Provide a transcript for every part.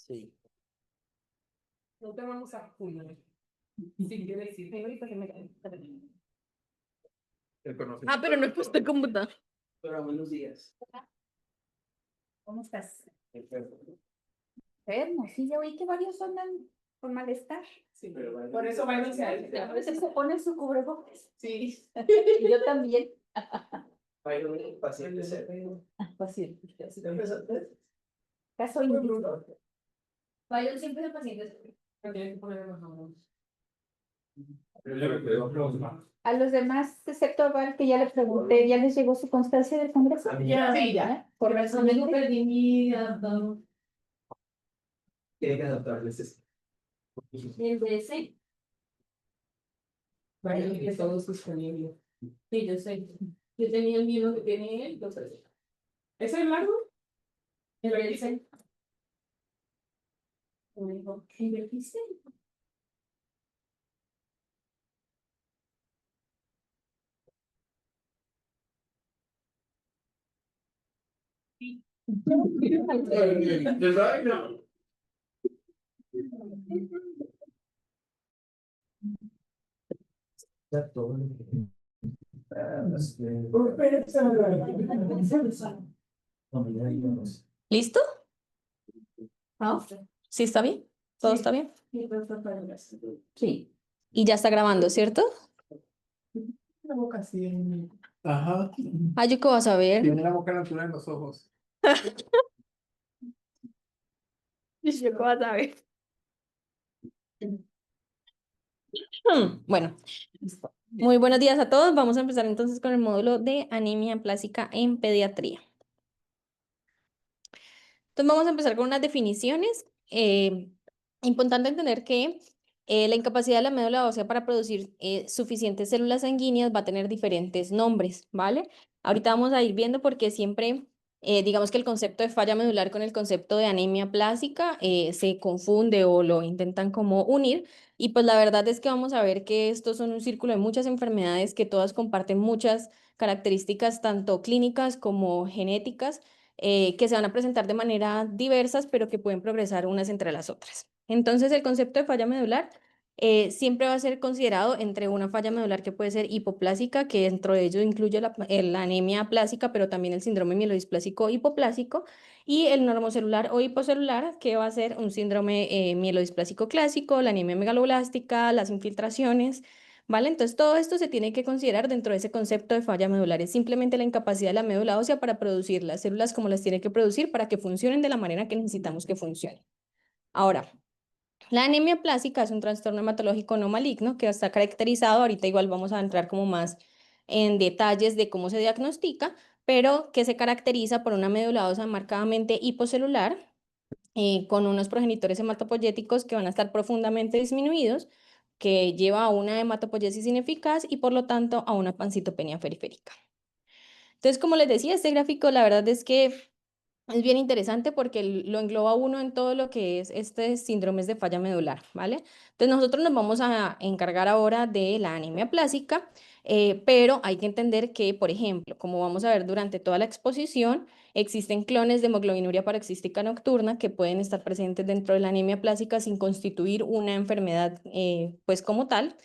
Sí. No te vamos a Julio. Si quieres decir. Ah, pero no he puesto el computador. Pero buenos días. ¿Cómo estás? Enfermo. Enfermo, sí, ya oí que varios andan con malestar. Sí, Pero por eso váyanse a A veces se pone su cubrebocas. Sí. Y yo también. Hay un paciente cero. Paciente. Empezaste. Caso índice. Vayan siempre de pacientes. Tienes que poner más amor. A los demás, excepto a Val, que ya le pregunté, ¿ya les llegó su constancia del Congreso? A mí ya. Sí, ya. Por Correctamente. perdí mi adaptador. Tiene que adaptarles esto. el de ese. Vaya, que todo es disponible. Sí, yo sé. Yo tenía el mismo que tiene él, entonces. ¿Es el largo? El de ese. Me dijo, ¿qué invertiste? Ya todo. ¿Listo? ¿No? ¿Sí está bien? ¿Todo está bien? Sí. Y ya está grabando, ¿cierto? La boca así. Ajá. Ah, ¿yo qué vas a ver? Tiene la boca a la altura de los ojos. ¿Yo qué vas a ver? Bueno, muy buenos días a todos. Vamos a empezar entonces con el módulo de anemia plástica en pediatría. Entonces vamos a empezar con unas definiciones. Importante entender que la incapacidad de la médula ósea para producir suficientes células sanguíneas va a tener diferentes nombres, ¿vale? Ahorita vamos a ir viendo porque siempre, digamos que el concepto de falla medular con el concepto de anemia plástica se confunde o lo intentan como unir. Y pues la verdad es que vamos a ver que estos son un círculo de muchas enfermedades que todas comparten muchas características tanto clínicas como genéticas que se van a presentar de manera diversas, pero que pueden progresar unas entre las otras. Entonces, el concepto de falla medular siempre va a ser considerado entre una falla medular que puede ser hipoplásica, que dentro de ello incluye la anemia plástica, pero también el síndrome mielodisplásico hipoplásico, y el normocelular o hipocelular, que va a ser un síndrome mielodisplásico clásico, la anemia megaloblástica, las infiltraciones, ¿vale? Entonces, todo esto se tiene que considerar dentro de ese concepto de falla medular. Es simplemente la incapacidad de la médula ósea para producir las células como las tiene que producir para que funcionen de la manera que necesitamos que funcionen. Ahora, la anemia plástica es un trastorno hematológico no maligno que está caracterizado, ahorita igual vamos a entrar como más en detalles de cómo se diagnostica, pero que se caracteriza por una médula ósea marcadamente hipocelular, con unos progenitores hematopoyéticos que van a estar profundamente disminuidos, que lleva a una hematopoiesis ineficaz y por lo tanto a una pancitopenia periférica. Entonces, como les decía, este gráfico la verdad es que es bien interesante porque lo engloba uno en todo lo que es este síndromes de falla medular, ¿vale? Entonces nosotros nos vamos a encargar ahora de la anemia plástica, pero hay que entender que, por ejemplo, como vamos a ver durante toda la exposición, existen clones de hemoglobinuria paroxística nocturna que pueden estar presentes dentro de la anemia plástica sin constituir una enfermedad, pues como tal.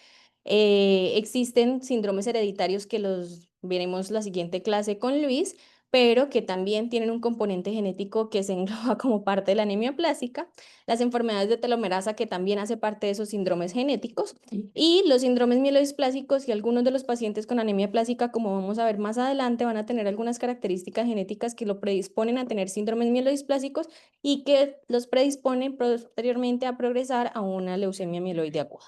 Existen síndromes hereditarios que los veremos la siguiente clase con Luis, pero que también tienen un componente genético que se engloba como parte de la anemia plástica, las enfermedades de telomerasa que también hace parte de esos síndromes genéticos, y los síndromes mielodisplásicos y algunos de los pacientes con anemia plástica, como vamos a ver más adelante, van a tener algunas características genéticas que lo predisponen a tener síndromes mielodisplásicos y que los predisponen posteriormente a progresar a una leucemia mieloide aguda.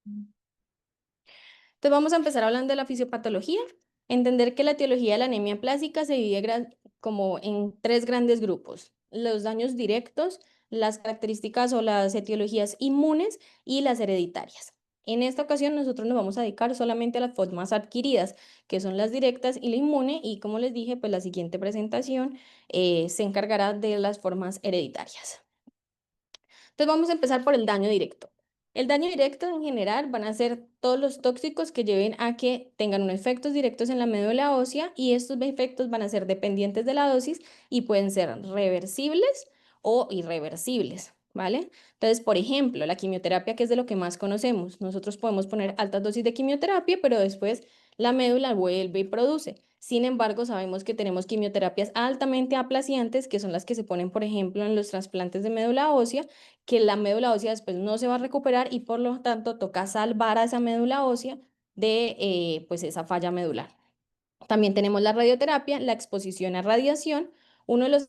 Entonces vamos a empezar hablando de la fisiopatología. Entender que la etiología de la anemia plástica se divide como en tres grandes grupos: los daños directos, las características o las etiologías inmunes y las hereditarias. En esta ocasión nosotros nos vamos a dedicar solamente a las formas adquiridas, que son las directas y la inmune, y como les dije, pues la siguiente presentación se encargará de las formas hereditarias. Entonces vamos a empezar por el daño directo. El daño directo en general van a ser todos los tóxicos que lleven a que tengan unos efectos directos en la médula ósea, y estos efectos van a ser dependientes de la dosis y pueden ser reversibles o irreversibles. ¿vale? Entonces, por ejemplo, la quimioterapia, que es de lo que más conocemos, nosotros podemos poner altas dosis de quimioterapia, pero después la médula vuelve y produce. Sin embargo, sabemos que tenemos quimioterapias altamente aplaciantes, que son las que se ponen, por ejemplo, en los trasplantes de médula ósea, que la médula ósea después no se va a recuperar y por lo tanto toca salvar a esa médula ósea de pues esa falla medular. También tenemos la radioterapia, la exposición a radiación, uno de los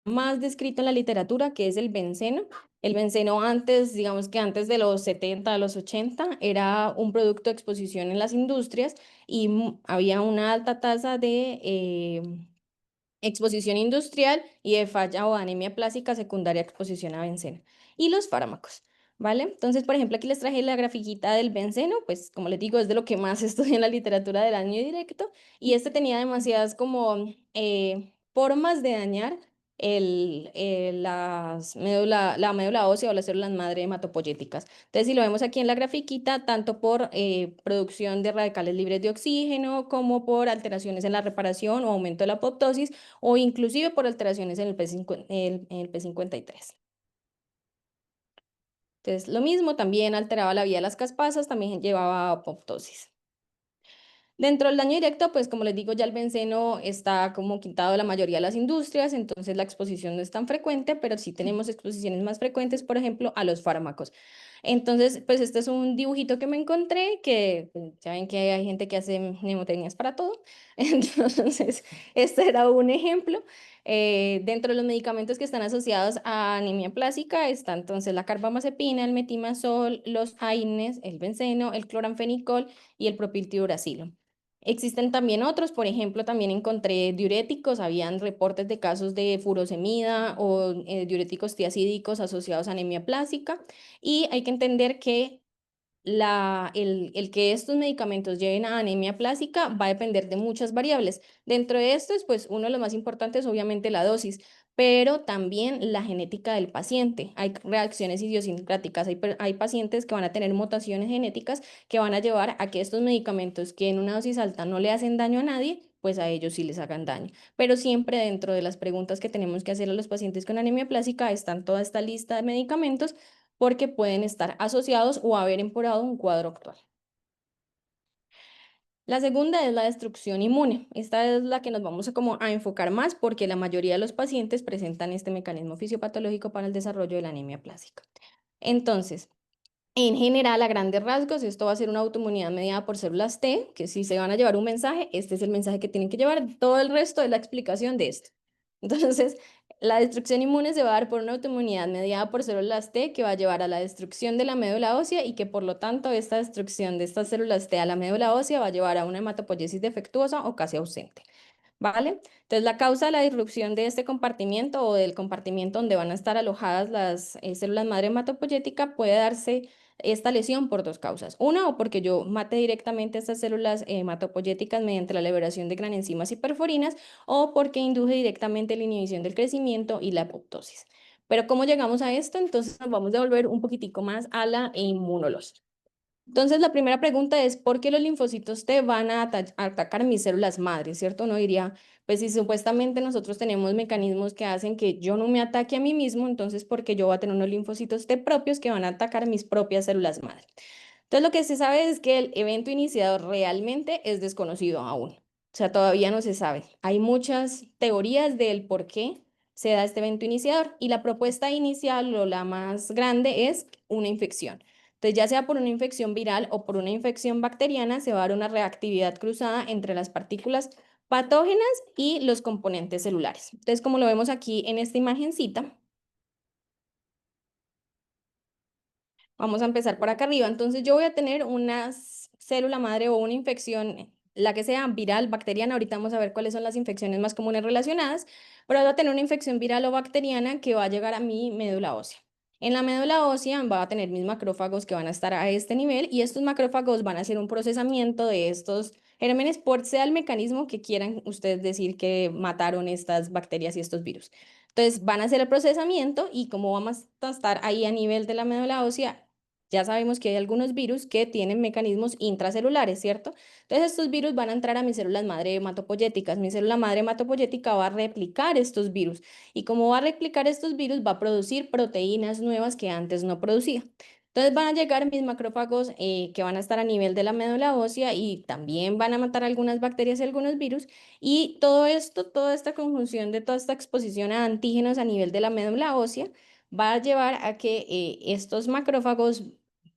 más descrito en la literatura, que es el benceno. El benceno antes, digamos que antes de los 70, de los 80, era un producto de exposición en las industrias y había una alta tasa de exposición industrial y de falla o anemia plástica secundaria a exposición a benceno. Y los fármacos, ¿vale? Entonces, por ejemplo, aquí les traje la grafiquita del benceno, pues como les digo, es de lo que más se estudia en la literatura del daño directo, y este tenía demasiadas como formas de dañar la médula ósea o las células madre hematopoyéticas. Entonces, si lo vemos aquí en la grafiquita, tanto por producción de radicales libres de oxígeno, como por alteraciones en la reparación o aumento de la apoptosis, o inclusive por alteraciones en el P53. Entonces, lo mismo, también alteraba la vía de las caspasas, también llevaba a apoptosis. Dentro del daño directo, pues como les digo, ya el benceno está como quitado de la mayoría de las industrias, entonces la exposición no es tan frecuente, pero sí tenemos exposiciones más frecuentes, por ejemplo, a los fármacos. Entonces, pues este es un dibujito que me encontré, que pues, ya ven que hay gente que hace mnemotecnias para todo. Entonces, este era un ejemplo. Dentro de los medicamentos que están asociados a anemia plástica está entonces la carbamazepina, el metimazol, los AINES, el benceno, el cloranfenicol y el propiltiuracilo. Existen también otros, por ejemplo, también encontré diuréticos, habían reportes de casos de furosemida o diuréticos tiacídicos asociados a anemia plástica, y hay que entender que el que estos medicamentos lleven a anemia plástica va a depender de muchas variables. Dentro de estos, pues uno de los más importantes, obviamente la dosis, pero también la genética del paciente. Hay reacciones idiosincráticas, hay pacientes que van a tener mutaciones genéticas que van a llevar a que estos medicamentos que en una dosis alta no le hacen daño a nadie, pues a ellos sí les hagan daño. Pero siempre dentro de las preguntas que tenemos que hacer a los pacientes con anemia plástica están toda esta lista de medicamentos porque pueden estar asociados o haber empeorado un cuadro actual. La segunda es la destrucción inmune. Esta es la que nos vamos a enfocar más porque la mayoría de los pacientes presentan este mecanismo fisiopatológico para el desarrollo de la anemia plástica. Entonces, en general, a grandes rasgos, esto va a ser una autoinmunidad mediada por células T, que si se van a llevar un mensaje, este es el mensaje que tienen que llevar. Todo el resto es la explicación de esto. Entonces, la destrucción inmune se va a dar por una autoinmunidad mediada por células T que va a llevar a la destrucción de la médula ósea y que por lo tanto esta destrucción de estas células T a la médula ósea va a llevar a una hematopoiesis defectuosa o casi ausente. ¿Vale? Entonces, la causa de la disrupción de este compartimiento o del compartimiento donde van a estar alojadas las células madre hematopoyética puede darse esta lesión por dos causas. Una, o porque yo mate directamente estas células hematopoyéticas mediante la liberación de granenzimas y perforinas, o porque induje directamente la inhibición del crecimiento y la apoptosis. Pero ¿cómo llegamos a esto? Entonces nos vamos a volver un poquitico más a la inmunología. Entonces, la primera pregunta es, ¿por qué los linfocitos T van a atacar mis células madres? ¿Cierto? Uno diría, pues si supuestamente nosotros tenemos mecanismos que hacen que yo no me ataque a mí mismo, entonces, ¿por qué yo voy a tener unos linfocitos T propios que van a atacar mis propias células madre? Entonces, lo que se sabe es que el evento iniciador realmente es desconocido aún. O sea, todavía no se sabe. Hay muchas teorías del por qué se da este evento iniciador y la propuesta inicial o la más grande es una infección. Entonces, ya sea por una infección viral o por una infección bacteriana, se va a dar una reactividad cruzada entre las partículas patógenas y los componentes celulares. Entonces, como lo vemos aquí en esta imagencita, vamos a empezar por acá arriba. Entonces, yo voy a tener una célula madre o una infección, la que sea viral, bacteriana. Ahorita vamos a ver cuáles son las infecciones más comunes relacionadas, pero voy a tener una infección viral o bacteriana que va a llegar a mi médula ósea. En la médula ósea va a tener mis macrófagos que van a estar a este nivel y estos macrófagos van a hacer un procesamiento de estos gérmenes por sea el mecanismo que quieran ustedes decir que mataron estas bacterias y estos virus. Entonces van a hacer el procesamiento y como vamos a estar ahí a nivel de la médula ósea, ya sabemos que hay algunos virus que tienen mecanismos intracelulares, ¿cierto? Entonces estos virus van a entrar a mis células madre hematopoyéticas. Mi célula madre hematopoyética va a replicar estos virus y como va a replicar estos virus va a producir proteínas nuevas que antes no producía. Entonces van a llegar mis macrófagos que van a estar a nivel de la médula ósea y también van a matar algunas bacterias y algunos virus. Y todo esto, toda esta conjunción de toda esta exposición a antígenos a nivel de la médula ósea va a llevar a que estos macrófagos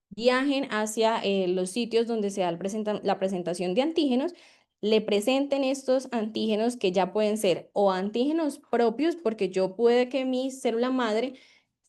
viajen hacia los sitios donde se da la presentación de antígenos, le presenten estos antígenos que ya pueden ser o antígenos propios, porque yo puede que mi célula madre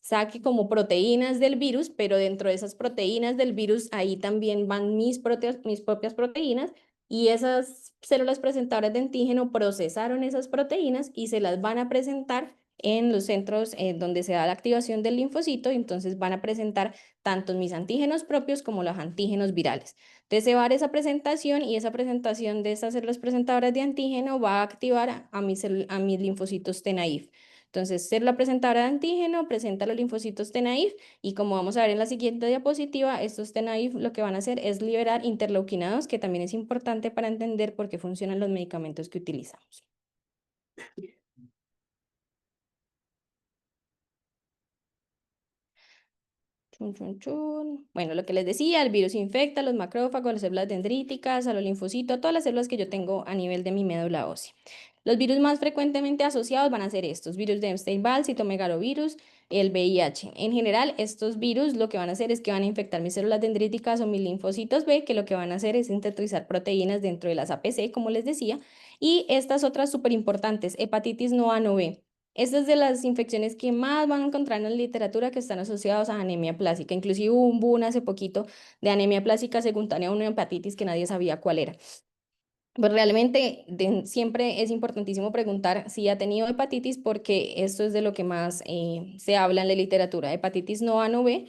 saque como proteínas del virus, pero dentro de esas proteínas del virus ahí también van mis propias proteínas y esas células presentadoras de antígeno procesaron esas proteínas y se las van a presentar en los centros donde se da la activación del linfocito y entonces van a presentar tanto mis antígenos propios como los antígenos virales. Entonces se va a dar esa presentación y esa presentación de esas células presentadoras de antígeno va a activar a mis linfocitos T-naïve. Entonces, célula presentadora de antígeno presenta los linfocitos T-naïve y como vamos a ver en la siguiente diapositiva, estos T-naïve lo que van a hacer es liberar interleukinados, que también es importante para entender por qué funcionan los medicamentos que utilizamos. Chun, chun, chun. Bueno, lo que les decía, el virus infecta a los macrófagos, las células dendríticas, a los linfocitos, a todas las células que yo tengo a nivel de mi médula ósea. Los virus más frecuentemente asociados van a ser estos, virus de Epstein-Barr, citomegalovirus, el VIH. En general, estos virus lo que van a hacer es que van a infectar mis células dendríticas o mis linfocitos B, que lo que van a hacer es sintetizar proteínas dentro de las APC, como les decía, y estas otras súper importantes, hepatitis no A, no B. Esta es de las infecciones que más van a encontrar en la literatura que están asociadas a anemia plástica. Inclusive hubo un boom hace poquito de anemia plástica secundaria a una hepatitis que nadie sabía cuál era. Pues realmente siempre es importantísimo preguntar si ha tenido hepatitis porque esto es de lo que más se habla en la literatura. Hepatitis no A, no B.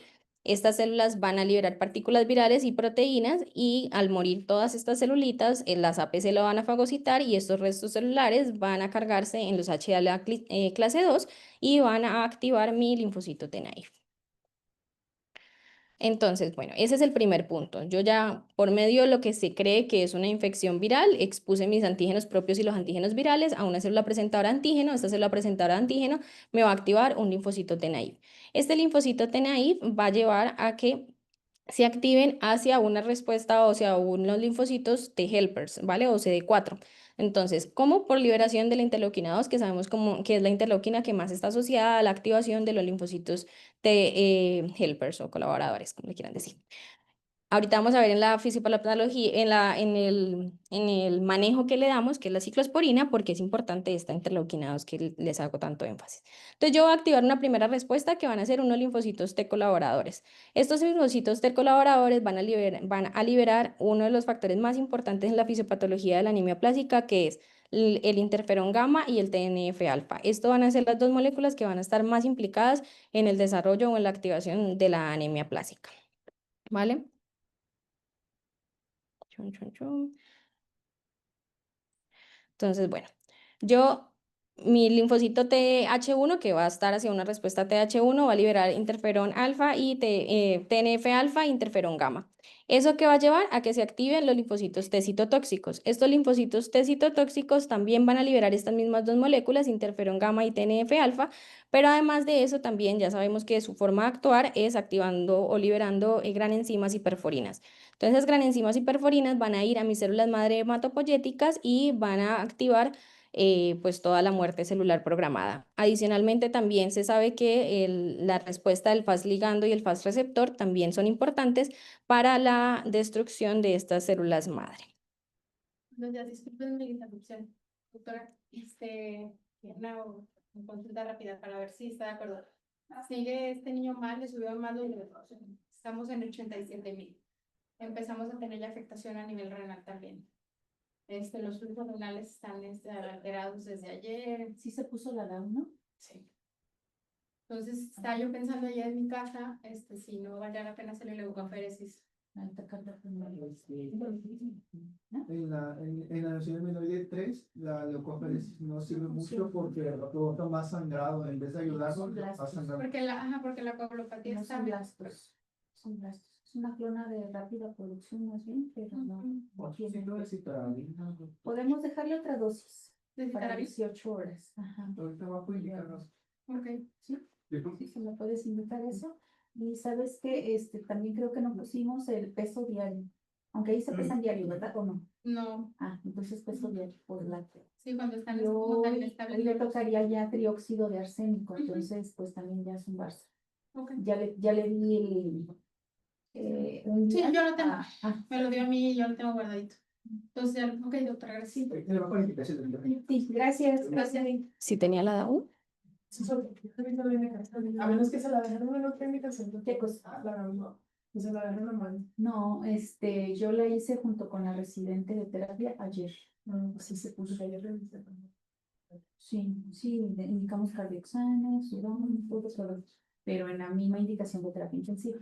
Estas células van a liberar partículas virales y proteínas y al morir todas estas celulitas, las APC lo van a fagocitar y estos restos celulares van a cargarse en los HLA clase 2 y van a activar mi linfocito T-naïve. Entonces, bueno, ese es el primer punto. Yo ya, por medio de lo que se cree que es una infección viral, expuse mis antígenos propios y los antígenos virales a una célula presentadora de antígeno. Esta célula presentadora de antígeno me va a activar un linfocito T-naïve. Este linfocito T-naïve va a llevar a que se activen hacia una respuesta o sea unos linfocitos T helpers, ¿vale? O CD4. Entonces, como por liberación de la interleuquina 2, que sabemos que es la interleuquina que más está asociada a la activación de los linfocitos T helpers o colaboradores, como le quieran decir. Ahorita vamos a ver en la fisiopatología, en el manejo que le damos, que es la ciclosporina, porque es importante esta interleuquina 2 que les hago tanto énfasis. Entonces yo voy a activar una primera respuesta que van a ser unos linfocitos T colaboradores. Estos linfocitos T colaboradores van a liberar uno de los factores más importantes en la fisiopatología de la anemia plástica, que es el interferón gamma y el TNF-alfa. Esto van a ser las dos moléculas que van a estar más implicadas en el desarrollo o en la activación de la anemia plástica. ¿Vale? Chun, chun, chun. Entonces, bueno, mi linfocito TH1, que va a estar hacia una respuesta TH1, va a liberar interferón alfa y TNF alfa e interferón gamma. ¿Eso que va a llevar? A que se activen los linfocitos T citotóxicos. Estos linfocitos T citotóxicos también van a liberar estas mismas dos moléculas, interferón gamma y TNF alfa, pero además de eso también ya sabemos que su forma de actuar es activando o liberando gran enzimas y perforinas. Entonces, las granenzimas y perforinas van a ir a mis células madre hematopoyéticas y van a activar pues toda la muerte celular programada. Adicionalmente, también se sabe que la respuesta del Fas ligando y el Fas receptor también son importantes para la destrucción de estas células madre. Buenos días, disculpen mi interrupción. Doctora, una consulta rápida para ver si está de acuerdo. Sigue este niño mal, le subió mal los glucosa. Estamos en 87,000. Empezamos a tener la afectación a nivel renal también. Los flujos renales están alterados desde ayer. Sí se puso la DAO, ¿no? Sí. Entonces, estaba yo pensando allá en mi casa, si no valía la pena hacerle leucoferesis. En la nación minoide 3, la leucoferesis no sirve mucho porque provoca más sangrado. En vez de ayudarlo, va a sangrar. Porque la coagulopatía está... son brazos. Es una clona de rápida producción más bien, pero no. Sí, no es citarabina. Podemos dejarle otra dosis ¿De para citarabina? 18 horas. Ajá. Ahorita va a indicarnos. Ok. Sí, sí, se me puedes indicar eso. Y sabes que también creo que no pusimos el peso diario. Aunque ahí se pesan diario, ¿verdad? ¿O no? No, Ah, entonces peso diario por la. sí, cuando están Y como tan hoy inestables. le tocaría ya trióxido de arsénico, Ujú. entonces pues también ya es un Barça. Ok. Ya le di un Sí, día. yo lo tengo. Ah, Me lo dio a mí y yo lo tengo guardadito. Entonces, ya, ok, doctora, gracias. Le va a poner indicación del doctor. sí, gracias. Gracias. Si tenía la DAU. A menos que se la dejaron en otra indicación. ¿Qué cosa? La no. Que se la dejaron a mano. No, yo la hice junto con la residente de terapia ayer. Así se puso ayer revisé. Sí, sí, indicamos cardioexamen, sudamos, todo, pero en la misma indicación de terapia intensiva.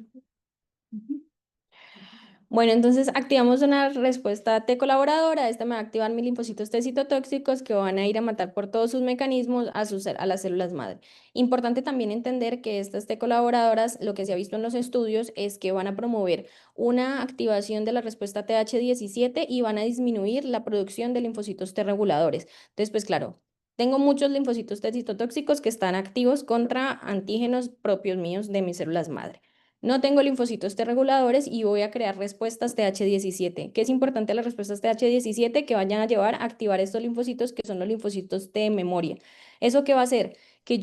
Ujú. Bueno, entonces activamos una respuesta T colaboradora. Esta me va a activar mis linfocitos T citotóxicos que van a ir a matar por todos sus mecanismos a las células madre. Importante también entender que estas T colaboradoras, lo que se ha visto en los estudios es que van a promover una activación de la respuesta TH17 y van a disminuir la producción de linfocitos T reguladores. Entonces, pues claro, tengo muchos linfocitos T citotóxicos que están activos contra antígenos propios míos de mis células madre. No tengo linfocitos T reguladores y voy a crear respuestas TH17. ¿Qué es importante las respuestas TH17? Que vayan a llevar a activar estos linfocitos que son los linfocitos T de memoria. ¿Eso qué va a hacer? Que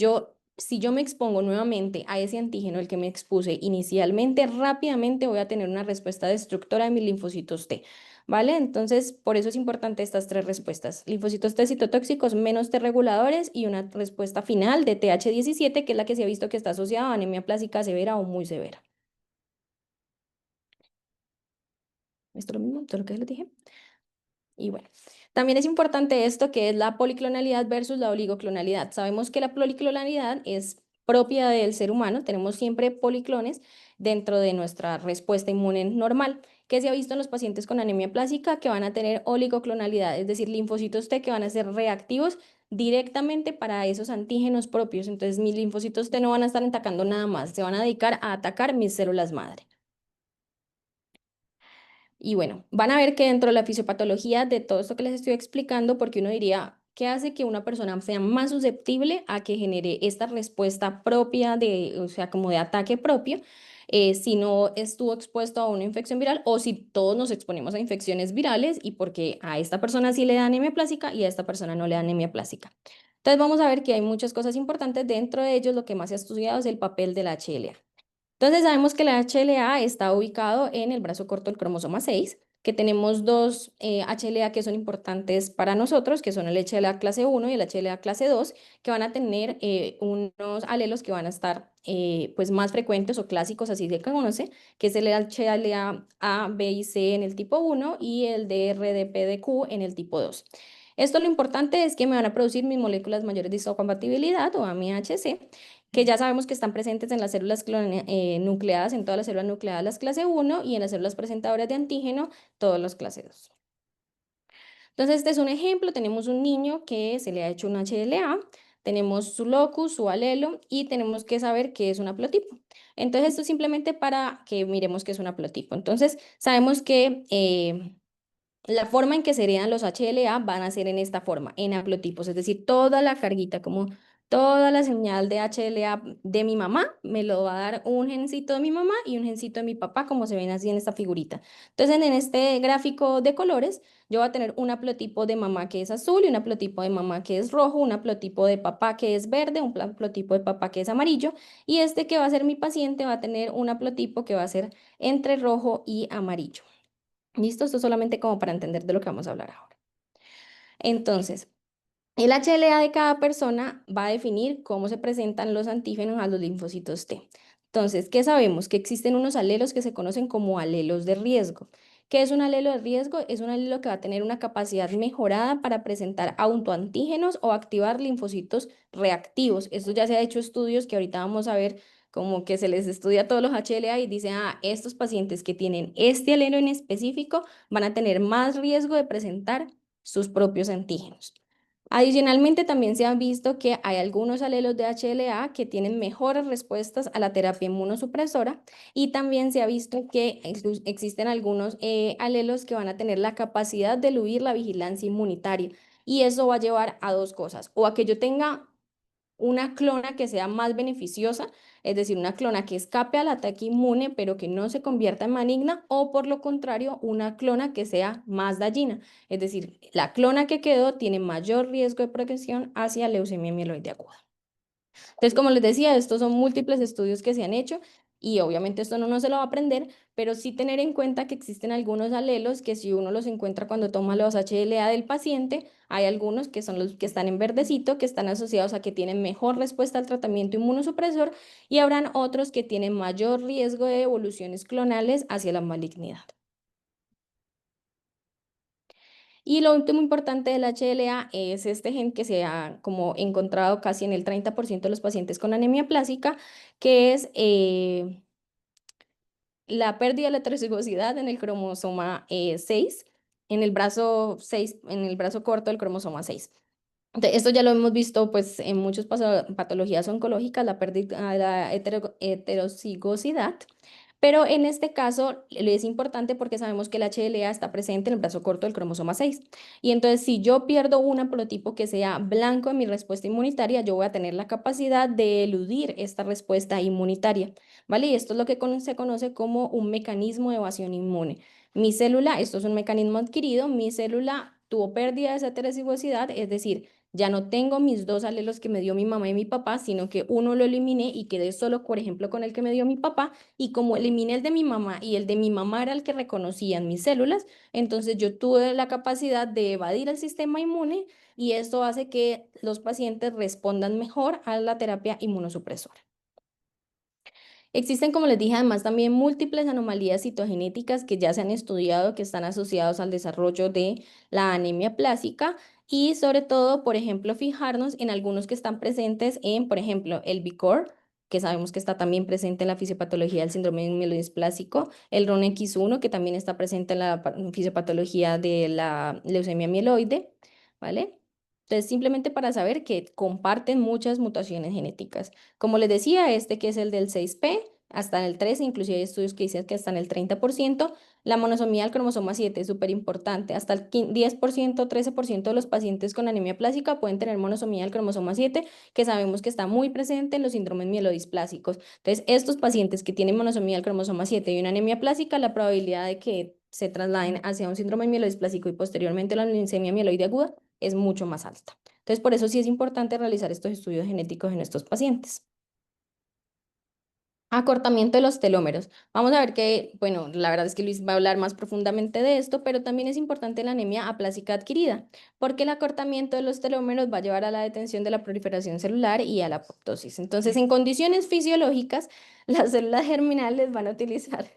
si yo me expongo nuevamente a ese antígeno, el que me expuse inicialmente, rápidamente voy a tener una respuesta destructora de mis linfocitos T. ¿Vale? Entonces, por eso es importante estas tres respuestas. Linfocitos T citotóxicos menos T reguladores y una respuesta final de TH17, que es la que se ha visto que está asociada a anemia plástica severa o muy severa. Esto es lo mismo, todo lo que les dije. Y bueno, también es importante esto que es la policlonalidad versus la oligoclonalidad. Sabemos que la policlonalidad es propia del ser humano, tenemos siempre policlones dentro de nuestra respuesta inmune normal, que se ha visto en los pacientes con anemia plástica que van a tener oligoclonalidad, es decir, linfocitos T que van a ser reactivos directamente para esos antígenos propios. Entonces, mis linfocitos T no van a estar atacando nada más, se van a dedicar a atacar mis células madre. Y bueno, van a ver que dentro de la fisiopatología de todo esto que les estoy explicando, porque uno diría, ¿qué hace que una persona sea más susceptible a que genere esta respuesta propia o sea, como de ataque propio, si no estuvo expuesto a una infección viral o si todos nos exponemos a infecciones virales y porque a esta persona sí le da anemia plástica y a esta persona no le da anemia plástica? Entonces vamos a ver que hay muchas cosas importantes. Dentro de ellos, lo que más se ha estudiado es el papel de la HLA. Entonces sabemos que la HLA está ubicado en el brazo corto del cromosoma 6, que tenemos dos HLA que son importantes para nosotros, que son el HLA clase 1 y el HLA clase 2, que van a tener unos alelos que van a estar pues más frecuentes o clásicos, así se conoce, que es el HLA A, B y C en el tipo 1 y el DRDPDQ en el tipo 2. Esto lo importante es que me van a producir mis moléculas mayores de histocompatibilidad o AMHC, que ya sabemos que están presentes en las células nucleadas, en todas las células nucleadas, las clase 1, y en las células presentadoras de antígeno, todos los clase 2. Entonces, este es un ejemplo. Tenemos un niño que se le ha hecho un HLA, tenemos su locus, su alelo, y tenemos que saber qué es un haplotipo. Entonces, esto es simplemente para que miremos qué es un haplotipo. Entonces, sabemos que la forma en que se heredan los HLA van a ser en esta forma, en haplotipos, es decir, toda la carguita, como toda la señal de HLA de mi mamá, me lo va a dar un gencito de mi mamá y un gencito de mi papá, como se ven así en esta figurita. Entonces, en este gráfico de colores, yo voy a tener un haplotipo de mamá que es azul y un haplotipo de mamá que es rojo, un haplotipo de papá que es verde, un haplotipo de papá que es amarillo, y este que va a ser mi paciente va a tener un haplotipo que va a ser entre rojo y amarillo. ¿Listo? Esto es solamente como para entender de lo que vamos a hablar ahora. Entonces, el HLA de cada persona va a definir cómo se presentan los antígenos a los linfocitos T. Entonces, ¿qué sabemos? Que existen unos alelos que se conocen como alelos de riesgo. ¿Qué es un alelo de riesgo? Es un alelo que va a tener una capacidad mejorada para presentar autoantígenos o activar linfocitos reactivos. Esto ya se ha hecho estudios que ahorita vamos a ver, como que se les estudia a todos los HLA y dice, estos pacientes que tienen este alelo en específico van a tener más riesgo de presentar sus propios antígenos. Adicionalmente, también se han visto que hay algunos alelos de HLA que tienen mejores respuestas a la terapia inmunosupresora y también se ha visto que existen algunos alelos que van a tener la capacidad de eludir la vigilancia inmunitaria y eso va a llevar a dos cosas, o a que yo tenga una clona que sea más beneficiosa, es decir, una clona que escape al ataque inmune pero que no se convierta en maligna, o por lo contrario, una clona que sea más dañina, es decir, la clona que quedó tiene mayor riesgo de progresión hacia leucemia mieloide aguda. Entonces, como les decía, estos son múltiples estudios que se han hecho y obviamente esto no se lo va a aprender, pero sí tener en cuenta que existen algunos alelos que si uno los encuentra cuando toma los HLA del paciente, hay algunos que son los que están en verdecito, que están asociados a que tienen mejor respuesta al tratamiento inmunosupresor y habrán otros que tienen mayor riesgo de evoluciones clonales hacia la malignidad. Y lo último importante del HLA es este gen que se ha como encontrado casi en el 30% de los pacientes con anemia plástica, que es la pérdida de la heterocigosidad en el cromosoma 6, en el brazo 6, en el brazo corto del cromosoma 6. Esto ya lo hemos visto pues en muchas patologías oncológicas, la pérdida de la heterocigosidad. Pero en este caso es importante porque sabemos que el HLA está presente en el brazo corto del cromosoma 6. Y entonces, si yo pierdo un haplotipo que sea blanco en mi respuesta inmunitaria, yo voy a tener la capacidad de eludir esta respuesta inmunitaria, ¿vale? Y esto es lo que se conoce como un mecanismo de evasión inmune. Mi célula, esto es un mecanismo adquirido, mi célula tuvo pérdida de esa heterocigosidad, es decir, ya no tengo mis dos alelos que me dio mi mamá y mi papá, sino que uno lo eliminé y quedé solo, por ejemplo, con el que me dio mi papá. Y como eliminé el de mi mamá y el de mi mamá era el que reconocían mis células, entonces yo tuve la capacidad de evadir el sistema inmune y esto hace que los pacientes respondan mejor a la terapia inmunosupresora. Existen, como les dije, además también múltiples anomalías citogenéticas que ya se han estudiado que están asociados al desarrollo de la anemia plásica y sobre todo, por ejemplo, fijarnos en algunos que están presentes en, por ejemplo, el BICOR, que sabemos que está también presente en la fisiopatología del síndrome mielodisplásico, el RONX1, que también está presente en la fisiopatología de la leucemia mieloide, ¿vale? Entonces, simplemente para saber que comparten muchas mutaciones genéticas. Como les decía, este que es el del 6P, hasta en el 13, inclusive hay estudios que dicen que hasta en el 30%, la monosomía del cromosoma 7 es súper importante, hasta el 10%, 13% de los pacientes con anemia plástica pueden tener monosomía del cromosoma 7, que sabemos que está muy presente en los síndromes mielodisplásicos. Entonces, estos pacientes que tienen monosomía del cromosoma 7 y una anemia plástica, la probabilidad de que se trasladen hacia un síndrome mielodisplásico y posteriormente la leucemia mieloide aguda es mucho más alta. Entonces, por eso sí es importante realizar estos estudios genéticos en estos pacientes. Acortamiento de los telómeros. Vamos a ver que, bueno, la verdad es que Luis va a hablar más profundamente de esto, pero también es importante la anemia aplásica adquirida, porque el acortamiento de los telómeros va a llevar a la detención de la proliferación celular y a la apoptosis. Entonces, en condiciones fisiológicas, las células germinales van a utilizar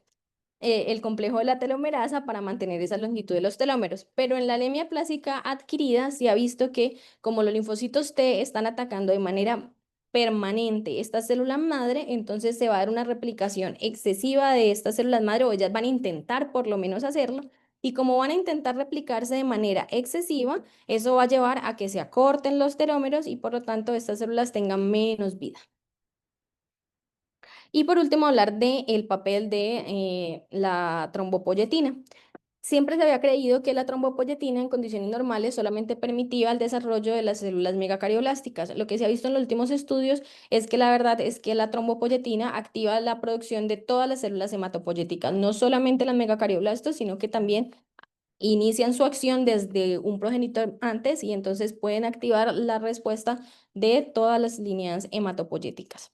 el complejo de la telomerasa para mantener esa longitud de los telómeros. Pero en la anemia plástica adquirida se ha visto que como los linfocitos T están atacando de manera permanente esta célula madre, entonces se va a dar una replicación excesiva de estas células madre o ellas van a intentar por lo menos hacerlo. Y como van a intentar replicarse de manera excesiva, eso va a llevar a que se acorten los telómeros y por lo tanto estas células tengan menos vida. Y por último, hablar del papel de la trombopoyetina. Siempre se había creído que la trombopoyetina en condiciones normales solamente permitía el desarrollo de las células megacardioblásticas. Lo que se ha visto en los últimos estudios es que la verdad es que la trombopoyetina activa la producción de todas las células hematopoyéticas, no solamente las megacardioblastos, sino que también inician su acción desde un progenitor antes y entonces pueden activar la respuesta de todas las líneas hematopoyéticas.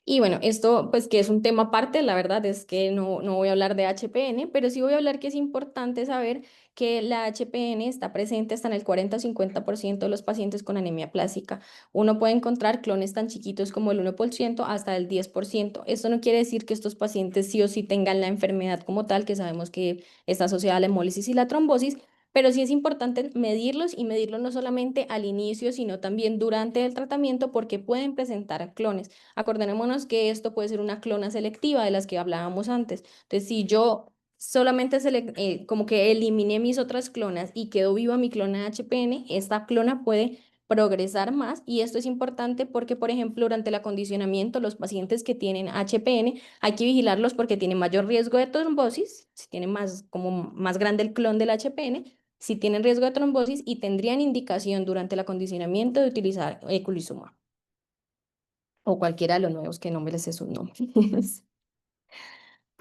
Y bueno, esto pues que es un tema aparte, la verdad es que no voy a hablar de HPN, pero sí voy a hablar que es importante saber que la HPN está presente hasta en el 40 o 50% de los pacientes con anemia plástica. Uno puede encontrar clones tan chiquitos como el 1% hasta el 10%. Esto no quiere decir que estos pacientes sí o sí tengan la enfermedad como tal, que sabemos que está asociada a la hemólisis y la trombosis, pero sí es importante medirlos y medirlos no solamente al inicio, sino también durante el tratamiento porque pueden presentar clones. Acordémonos que esto puede ser una clona selectiva de las que hablábamos antes. Entonces, si yo solamente como que eliminé mis otras clonas y quedó viva mi clona de HPN, esta clona puede progresar más y esto es importante porque, por ejemplo, durante el acondicionamiento, los pacientes que tienen HPN hay que vigilarlos porque tienen mayor riesgo de trombosis, si tienen más, como más grande el clon del HPN, si tienen riesgo de trombosis y tendrían indicación durante el acondicionamiento de utilizar eculizumab o cualquiera de los nuevos que no me les sé sus nombres.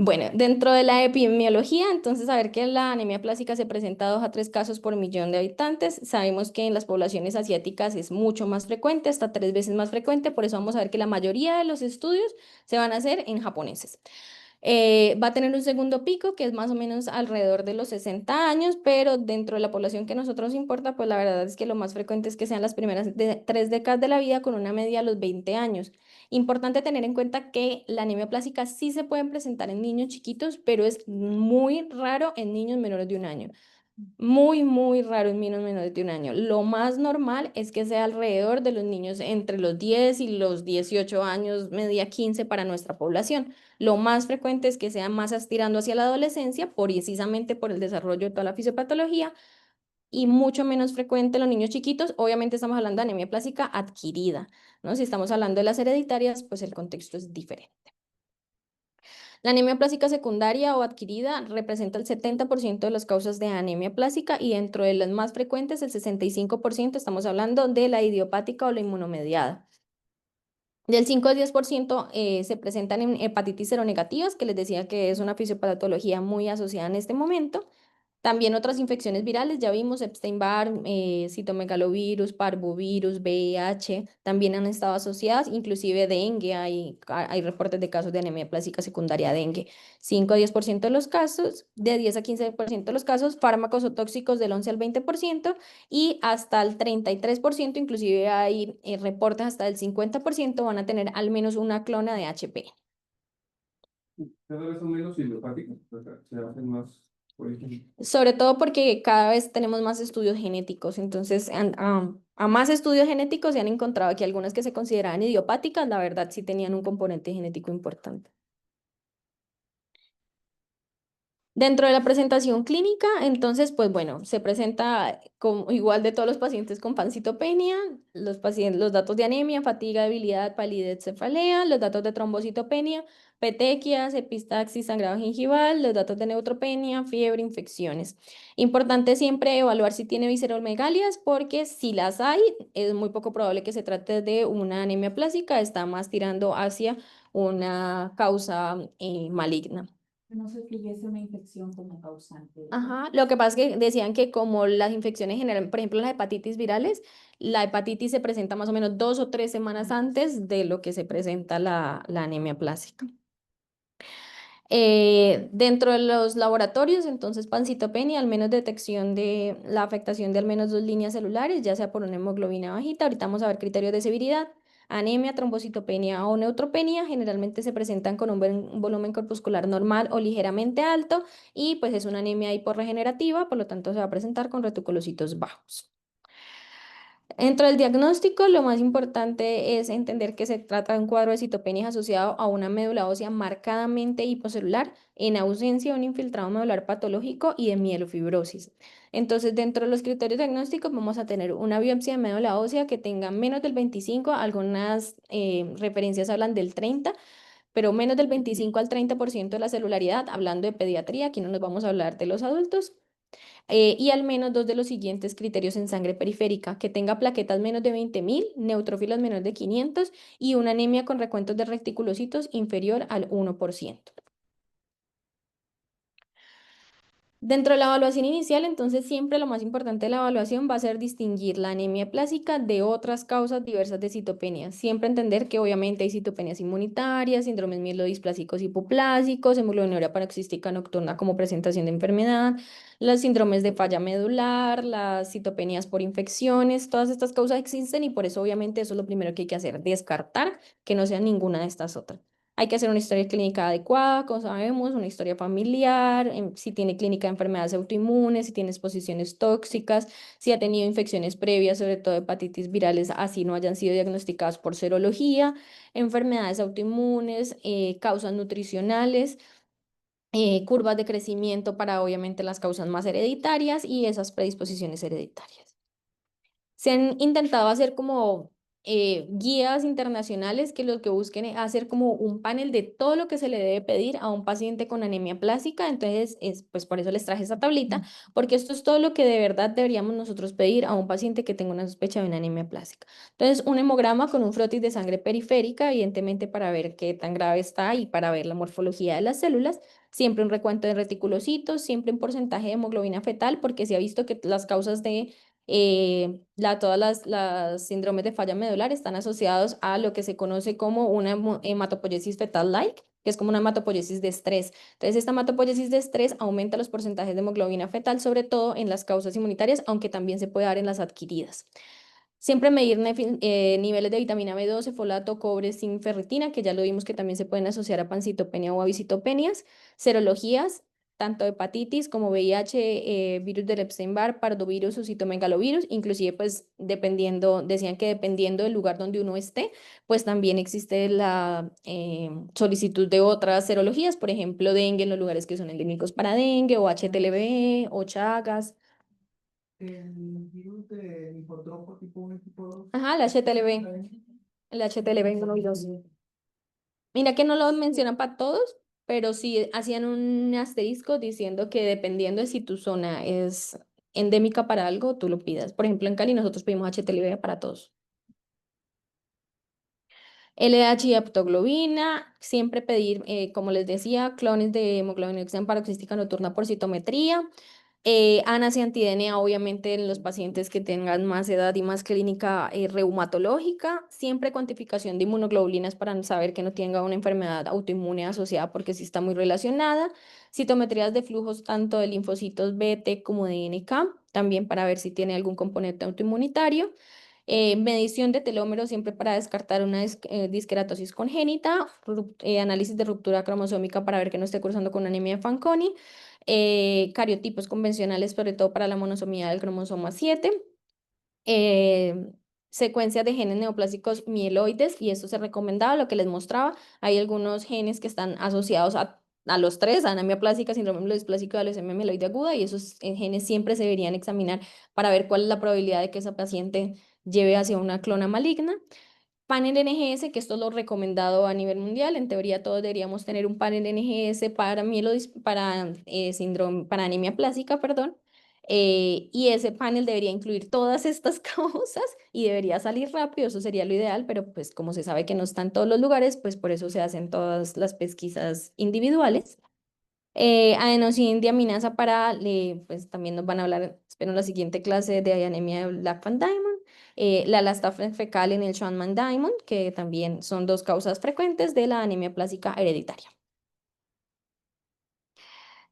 Bueno, dentro de la epidemiología, entonces saber que la anemia plástica se presenta 2 a 3 casos por millón de habitantes. Sabemos que en las poblaciones asiáticas es mucho más frecuente, hasta 3 veces más frecuente, por eso vamos a ver que la mayoría de los estudios se van a hacer en japoneses. Va a tener un segundo pico que es más o menos alrededor de los 60 años, pero dentro de la población que a nosotros importa, pues la verdad es que lo más frecuente es que sean las primeras 3 décadas de la vida con una media a los 20 años. Importante tener en cuenta que la anemia plástica sí se pueden presentar en niños chiquitos, pero es muy raro en niños menores de un año. Muy, muy raro en niños menores de un año. Lo más normal es que sea alrededor de los niños entre los 10 y los 18 años, media 15 para nuestra población. Lo más frecuente es que sea más aspirando hacia la adolescencia, precisamente por el desarrollo de toda la fisiopatología, y mucho menos frecuente en los niños chiquitos. Obviamente estamos hablando de anemia plástica adquirida, ¿no? Si estamos hablando de las hereditarias, pues el contexto es diferente. La anemia plástica secundaria o adquirida representa el 70% de las causas de anemia plástica y dentro de las más frecuentes, el 65%, estamos hablando de la idiopática o la inmunomediada. Del 5 al 10% se presentan en hepatitis seronegativas, que les decía que es una fisiopatología muy asociada en este momento. También otras infecciones virales, ya vimos Epstein-Barr, citomegalovirus, parvovirus, VIH, también han estado asociadas, inclusive dengue, hay reportes de casos de anemia plástica secundaria dengue. 5 a 10% de los casos, de 10 a 15% de los casos, fármacos o tóxicos del 11 al 20% y hasta el 33%, inclusive hay reportes hasta el 50% van a tener al menos una clona de HP. Cada vez son menos idiopáticos, o sea, se hacen más originales. Sobre todo porque cada vez tenemos más estudios genéticos, entonces a más estudios genéticos se han encontrado que algunas que se consideraban idiopáticas, la verdad sí tenían un componente genético importante. Dentro de la presentación clínica, entonces, pues bueno, se presenta igual de todos los pacientes con pancitopenia, los datos de anemia, fatiga, debilidad, palidez, cefalea, los datos de trombocitopenia, petequias, epistaxis, sangrado gingival, los datos de neutropenia, fiebre, infecciones. Importante siempre evaluar si tiene visceromegalias porque si las hay, es muy poco probable que se trate de una anemia plástica, está más tirando hacia una causa maligna. No sé si hubiese una infección como causante. Ajá, lo que pasa es que decían que como las infecciones generan, por ejemplo, las hepatitis virales, la hepatitis se presenta más o menos 2 o 3 semanas antes de lo que se presenta la anemia plástica. Dentro de los laboratorios, entonces, pancitopenia, al menos detección de la afectación de al menos 2 líneas celulares, ya sea por una hemoglobina bajita, ahorita vamos a ver criterios de severidad, anemia, trombocitopenia o neutropenia, generalmente se presentan con un volumen corpuscular normal o ligeramente alto y pues es una anemia hiporregenerativa, por lo tanto se va a presentar con reticulocitos bajos. Dentro del diagnóstico, lo más importante es entender que se trata de un cuadro de citopenias asociado a una médula ósea marcadamente hipocelular en ausencia de un infiltrado medular patológico y de mielofibrosis. Entonces, dentro de los criterios diagnósticos vamos a tener una biopsia de médula ósea que tenga menos del 25, algunas referencias hablan del 30, pero menos del 25 al 30% de la celularidad, hablando de pediatría, aquí no nos vamos a hablar de los adultos y al menos 2 de los siguientes criterios en sangre periférica, que tenga plaquetas menos de 20.000, neutrófilos menos de 500 y una anemia con recuentos de reticulocitos inferior al 1%. Dentro de la evaluación inicial, entonces siempre lo más importante de la evaluación va a ser distinguir la anemia plástica de otras causas diversas de citopenia. Siempre entender que obviamente hay citopenias inmunitarias, síndromes mielodisplásicos hipoplásicos, hemoglobinuria paroxística nocturna como presentación de enfermedad, los síndromes de falla medular, las citopenias por infecciones, todas estas causas existen y por eso obviamente eso es lo primero que hay que hacer, descartar que no sea ninguna de estas otras. Hay que hacer una historia clínica adecuada, como sabemos, una historia familiar, si tiene clínica de enfermedades autoinmunes, si tiene exposiciones tóxicas, si ha tenido infecciones previas, sobre todo hepatitis virales, así no hayan sido diagnosticadas por serología, enfermedades autoinmunes, causas nutricionales. curvas de crecimiento para obviamente las causas más hereditarias y esas predisposiciones hereditarias. Se han intentado hacer como guías internacionales que lo que busquen es hacer como un panel de todo lo que se le debe pedir a un paciente con anemia plástica. Entonces, pues por eso les traje esta tablita, porque esto es todo lo que de verdad deberíamos nosotros pedir a un paciente que tenga una sospecha de una anemia plástica. Entonces, un hemograma con un frotis de sangre periférica, evidentemente para ver qué tan grave está y para ver la morfología de las células. Siempre un recuento de reticulocitos, siempre un porcentaje de hemoglobina fetal, porque se ha visto que las causas de todas las síndromes de falla medular están asociados a lo que se conoce como una hematopoiesis fetal-like, que es como una hematopoiesis de estrés. Entonces, esta hematopoiesis de estrés aumenta los porcentajes de hemoglobina fetal, sobre todo en las causas inmunitarias, aunque también se puede dar en las adquiridas. Siempre medir niveles de vitamina B12, folato, cobre, zinc, ferritina, que ya lo vimos que también se pueden asociar a pancitopenia o a visitopenias. Serologías, tanto hepatitis como VIH, virus del Epstein-Barr, parvovirus o citomegalovirus. Inclusive, pues, decían que dependiendo del lugar donde uno esté, pues también existe la solicitud de otras serologías, por ejemplo, dengue en los lugares que son endémicos para dengue, o HTLV, o Chagas. El virus de hipotropo tipo 1 y tipo 2. Ajá, el HTLV. El HTLV 1 y 2. Mira que no lo mencionan para todos, pero sí hacían un asterisco diciendo que dependiendo de si tu zona es endémica para algo, tú lo pidas. Por ejemplo, en Cali nosotros pedimos HTLV para todos. LH y aptoglobina, siempre pedir, como les decía, clones de hemoglobina paroxística nocturna por citometría. ANAS y anti-DNA, obviamente, en los pacientes que tengan más edad y más clínica reumatológica. Siempre cuantificación de inmunoglobulinas para saber que no tenga una enfermedad autoinmune asociada, porque sí está muy relacionada. Citometrías de flujos tanto de linfocitos B, T como de NK, también para ver si tiene algún componente autoinmunitario. Medición de telómeros siempre para descartar una disqueratosis congénita. Análisis de ruptura cromosómica para ver que no esté cursando con anemia de Fanconi. Cariotipos convencionales, sobre todo para la monosomía del cromosoma 7. eh, Secuencias de genes neoplásicos mieloides, y esto se recomendaba, lo que les mostraba. Hay algunos genes que están asociados a los tres, a anemia plástica, síndrome mieloisplásico y a leucemia mieloide aguda, y esos genes siempre se deberían examinar para ver cuál es la probabilidad de que esa paciente lleve hacia una clona maligna. Panel NGS, que esto es lo recomendado a nivel mundial. En teoría todos deberíamos tener un panel NGS para anemia plástica, perdón. Y ese panel debería incluir todas estas causas y debería salir rápido, eso sería lo ideal, pero pues como se sabe que no está en todos los lugares, pues por eso se hacen todas las pesquisas individuales. Adenosín diaminasa pues también nos van a hablar, espero en la siguiente clase, de anemia de Black-Van Diamond. La elastase fecal en el Schwann-Diamond, que también son dos causas frecuentes de la anemia plástica hereditaria.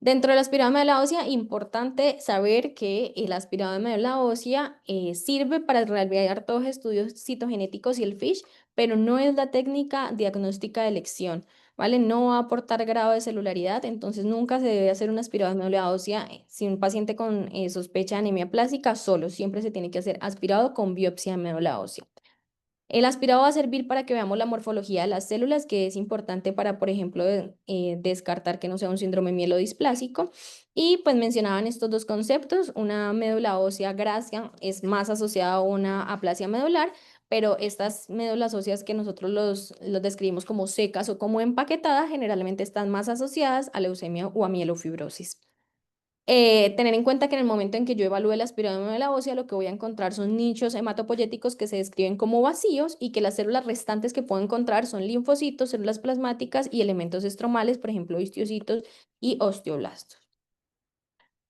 Dentro de la aspirada de médula ósea, importante saber que el aspirado de médula ósea sirve para realizar todos los estudios citogenéticos y el FISH, pero no es la técnica diagnóstica de elección, ¿vale? No va a aportar grado de celularidad, entonces nunca se debe hacer un aspirado de médula ósea si un paciente con sospecha de anemia plástica solo, siempre se tiene que hacer aspirado con biopsia de médula ósea. El aspirado va a servir para que veamos la morfología de las células, que es importante para, por ejemplo, descartar que no sea un síndrome mielodisplásico. Y pues mencionaban estos dos conceptos. Una médula ósea gracia es más asociada a una aplasia medular, pero estas médulas óseas que nosotros los describimos como secas o como empaquetadas, generalmente están más asociadas a leucemia o a mielofibrosis. Tener en cuenta que en el momento en que yo evalúe la aspirada de la ósea, lo que voy a encontrar son nichos hematopoyéticos que se describen como vacíos, y que las células restantes que puedo encontrar son linfocitos, células plasmáticas y elementos estromales, por ejemplo, histiocitos y osteoblastos.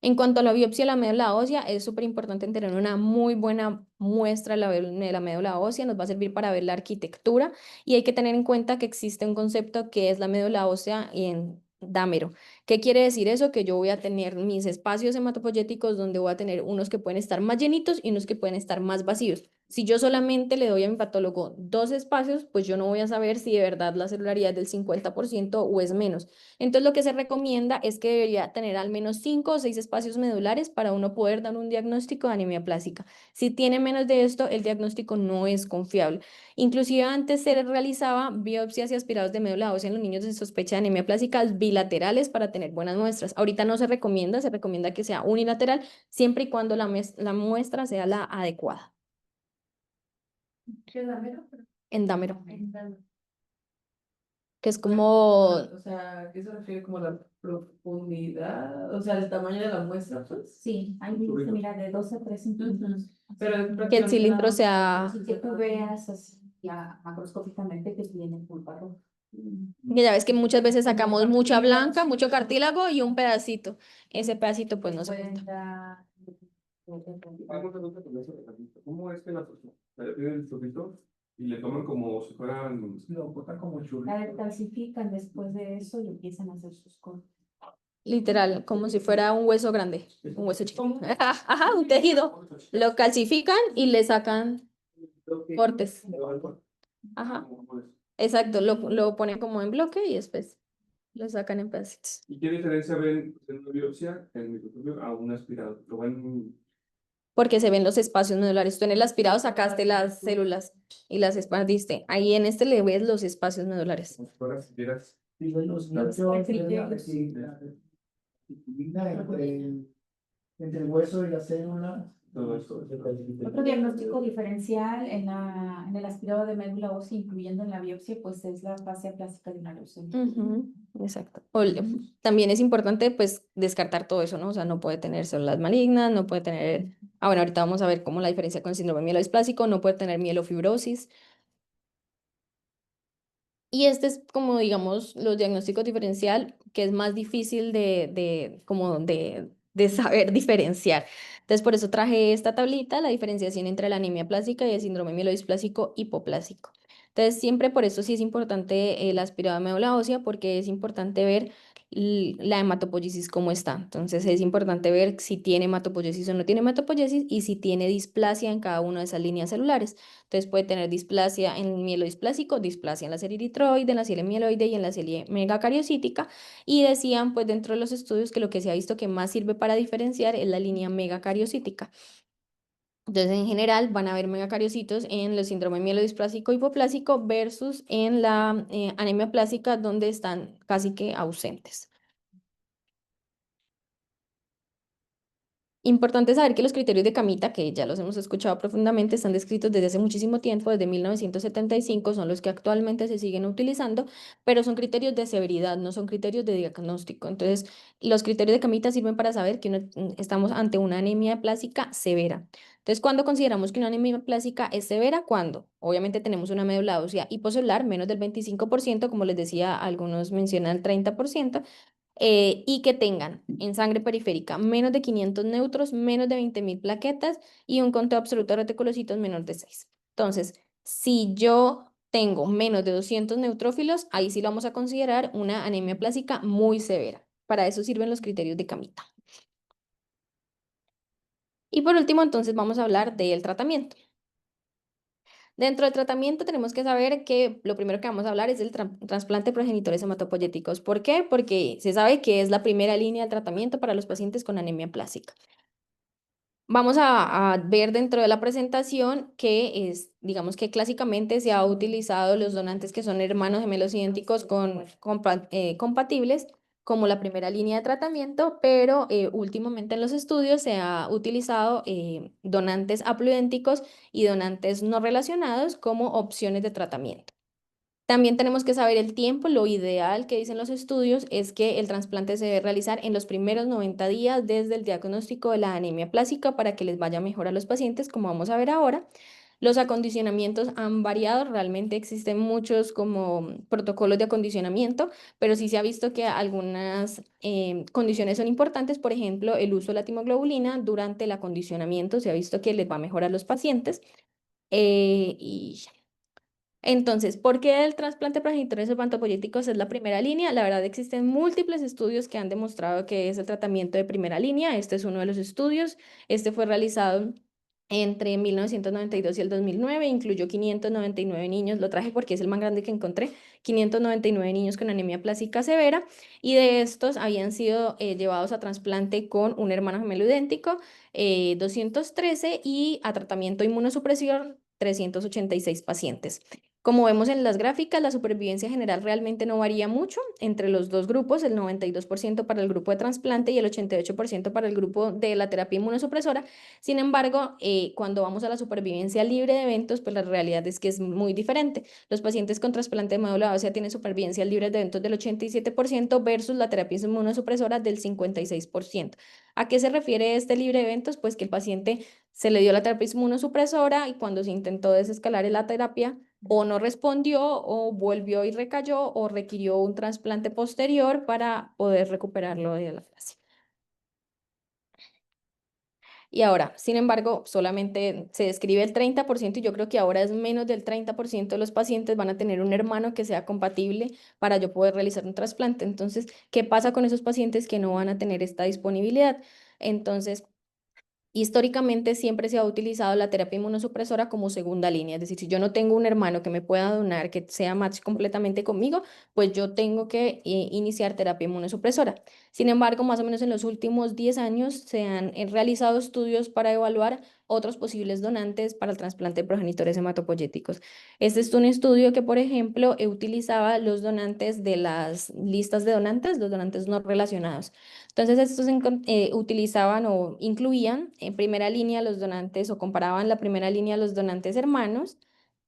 En cuanto a la biopsia de la médula ósea, es súper importante tener una muy buena muestra de la médula ósea, nos va a servir para ver la arquitectura, y hay que tener en cuenta que existe un concepto que es la médula ósea en dámero. ¿Qué quiere decir eso? Que yo voy a tener mis espacios hematopoyéticos donde voy a tener unos que pueden estar más llenitos y unos que pueden estar más vacíos. Si yo solamente le doy a mi patólogo 2 espacios, pues yo no voy a saber si de verdad la celularidad es del 50% o es menos. Entonces lo que se recomienda es que debería tener al menos 5 o 6 espacios medulares para uno poder dar un diagnóstico de anemia plástica. Si tiene menos de esto, el diagnóstico no es confiable. Inclusive antes se realizaba biopsias y aspirados de médula ósea en los niños de sospecha de anemia plástica bilaterales para tener buenas muestras. Ahorita no se recomienda que sea unilateral siempre y cuando la muestra sea la adecuada. ¿Qué damero? Endámero, Endámero. que es como, O sea, ¿qué se refiere como la profundidad? O sea, el tamaño de la muestra, pues. Sí, ahí dice, mira, de 12 a 3 centímetros. Pero es que el prácticamente cilindro nada sea, Así que tú veas así, ya macroscópicamente que tiene pulpa roja. que ya ves que muchas veces sacamos mucha blanca, mucho cartílago y un pedacito. Ese pedacito pues no se Pueden cuenta. dar. Hago una pregunta con eso de Carlito. ¿Cómo es que la persona le piden el chorrito y le toman como si fueran... Lo botan como La churrito. descalcifican después de eso y empiezan a hacer sus cortes. Literal, como si fuera un hueso grande, un hueso chico. Ajá, un tejido. Lo calcifican y le sacan cortes. Ajá, exacto, lo ponen como en bloque y después lo sacan en pedacitos. ¿Y qué diferencia ven en una biopsia, en el microscopio, a un aspirado? Lo ven Porque se ven los espacios medulares. Tú en el aspirado sacaste las células y las expandiste. Ahí en este le ves los espacios medulares. como si fueran aspiradas. Y los niños, la disciplina entre el hueso y la célula. Todo esto. Otro diagnóstico diferencial en el aspirado de médula ósea, incluyendo en la biopsia, pues es la fase aplástica de una leucemia. Ujú, exacto. También es importante pues descartar todo eso, ¿no? O sea, no puede tener células malignas, no puede tener, bueno, ahorita vamos a ver cómo la diferencia con el síndrome mielodisplásico, no puede tener mielofibrosis. Y este es como, digamos, los diagnósticos diferencial, que es más difícil de saber diferenciar. Entonces, por eso traje esta tablita, la diferenciación entre la anemia plástica y el síndrome mielodisplásico hipoplásico. Entonces, siempre por eso sí es importante el aspirado de médula ósea, porque es importante ver la hematopoiesis cómo está. Entonces, es importante ver si tiene hematopoiesis o no tiene hematopoiesis y si tiene displasia en cada una de esas líneas celulares. Entonces puede tener displasia en el mielodisplásico, displasia en la serie eritroide, en la serie mieloide y en la serie megacariocítica. Y decían, pues dentro de los estudios, que lo que se ha visto que más sirve para diferenciar es la línea megacariocítica. Entonces, en general, van a haber megacariocitos en los síndromes mielodisplásico hipoplásico versus en la anemia plástica, donde están casi que ausentes. Importante saber que los criterios de Camita, que ya los hemos escuchado profundamente, están descritos desde hace muchísimo tiempo, desde 1975, son los que actualmente se siguen utilizando, pero son criterios de severidad, no son criterios de diagnóstico. Entonces, los criterios de Camita sirven para saber que estamos ante una anemia plástica severa. Entonces, ¿cuándo consideramos que una anemia plástica es severa? Cuando obviamente tenemos una médula ósea hipocelular menos del 25%, como les decía, algunos mencionan el 30%, y que tengan en sangre periférica menos de 500 neutros, menos de 20.000 plaquetas y un conteo absoluto de reticulocitos menor de 6. Entonces, si yo tengo menos de 200 neutrófilos, ahí sí lo vamos a considerar una anemia plástica muy severa. Para eso sirven los criterios de Camita. Y por último, entonces vamos a hablar del tratamiento. Dentro del tratamiento tenemos que saber que lo primero que vamos a hablar es del trasplante de progenitores hematopoyéticos. ¿Por qué? Porque se sabe que es la primera línea de tratamiento para los pacientes con anemia plástica. Vamos a ver dentro de la presentación que es, digamos que clásicamente se ha utilizado los donantes que son hermanos gemelos idénticos compatibles como la primera línea de tratamiento, pero últimamente en los estudios se ha utilizado donantes haploidénticos y donantes no relacionados como opciones de tratamiento. También tenemos que saber el tiempo. Lo ideal que dicen los estudios es que el trasplante se debe realizar en los primeros 90 días desde el diagnóstico de la anemia plástica para que les vaya mejor a los pacientes, como vamos a ver ahora. Los acondicionamientos han variado, realmente existen muchos como protocolos de acondicionamiento, pero sí se ha visto que algunas condiciones son importantes, por ejemplo, el uso de la timoglobulina durante el acondicionamiento se ha visto que les va a mejorar a los pacientes. Y entonces, ¿por qué el trasplante de progenitores hematopoyéticos es la primera línea? La verdad, existen múltiples estudios que han demostrado que es el tratamiento de primera línea. Este es uno de los estudios. Este fue realizado entre 1992 y el 2009, incluyó 599 niños, lo traje porque es el más grande que encontré, 599 niños con anemia plástica severa, y de estos habían sido llevados a trasplante con un hermano gemelo idéntico, 213, y a tratamiento inmunosupresión, 386 pacientes. Como vemos en las gráficas, la supervivencia general realmente no varía mucho entre los dos grupos, el 92% para el grupo de trasplante y el 88% para el grupo de la terapia inmunosupresora. Sin embargo, cuando vamos a la supervivencia libre de eventos, pues la realidad es que es muy diferente. Los pacientes con trasplante de médula ósea tienen supervivencia libre de eventos del 87% versus la terapia inmunosupresora del 56%. ¿A qué se refiere este libre de eventos? Pues que el paciente se le dio la terapia inmunosupresora y cuando se intentó desescalar en la terapia, o no respondió, o volvió y recayó, o requirió un trasplante posterior para poder recuperarlo de la fase. Y ahora, sin embargo, solamente se describe el 30% y yo creo que ahora es menos del 30% de los pacientes van a tener un hermano que sea compatible para yo poder realizar un trasplante. Entonces, ¿qué pasa con esos pacientes que no van a tener esta disponibilidad? Entonces, históricamente siempre se ha utilizado la terapia inmunosupresora como segunda línea, es decir, si yo no tengo un hermano que me pueda donar, que sea match completamente conmigo, pues yo tengo que iniciar terapia inmunosupresora. Sin embargo, más o menos en los últimos 10 años se han realizado estudios para evaluar otros posibles donantes para el trasplante de progenitores hematopoyéticos. Este es un estudio que, por ejemplo, utilizaba los donantes de las listas de donantes, los donantes no relacionados. Entonces, estos utilizaban o incluían en primera línea los donantes o comparaban la primera línea los donantes hermanos,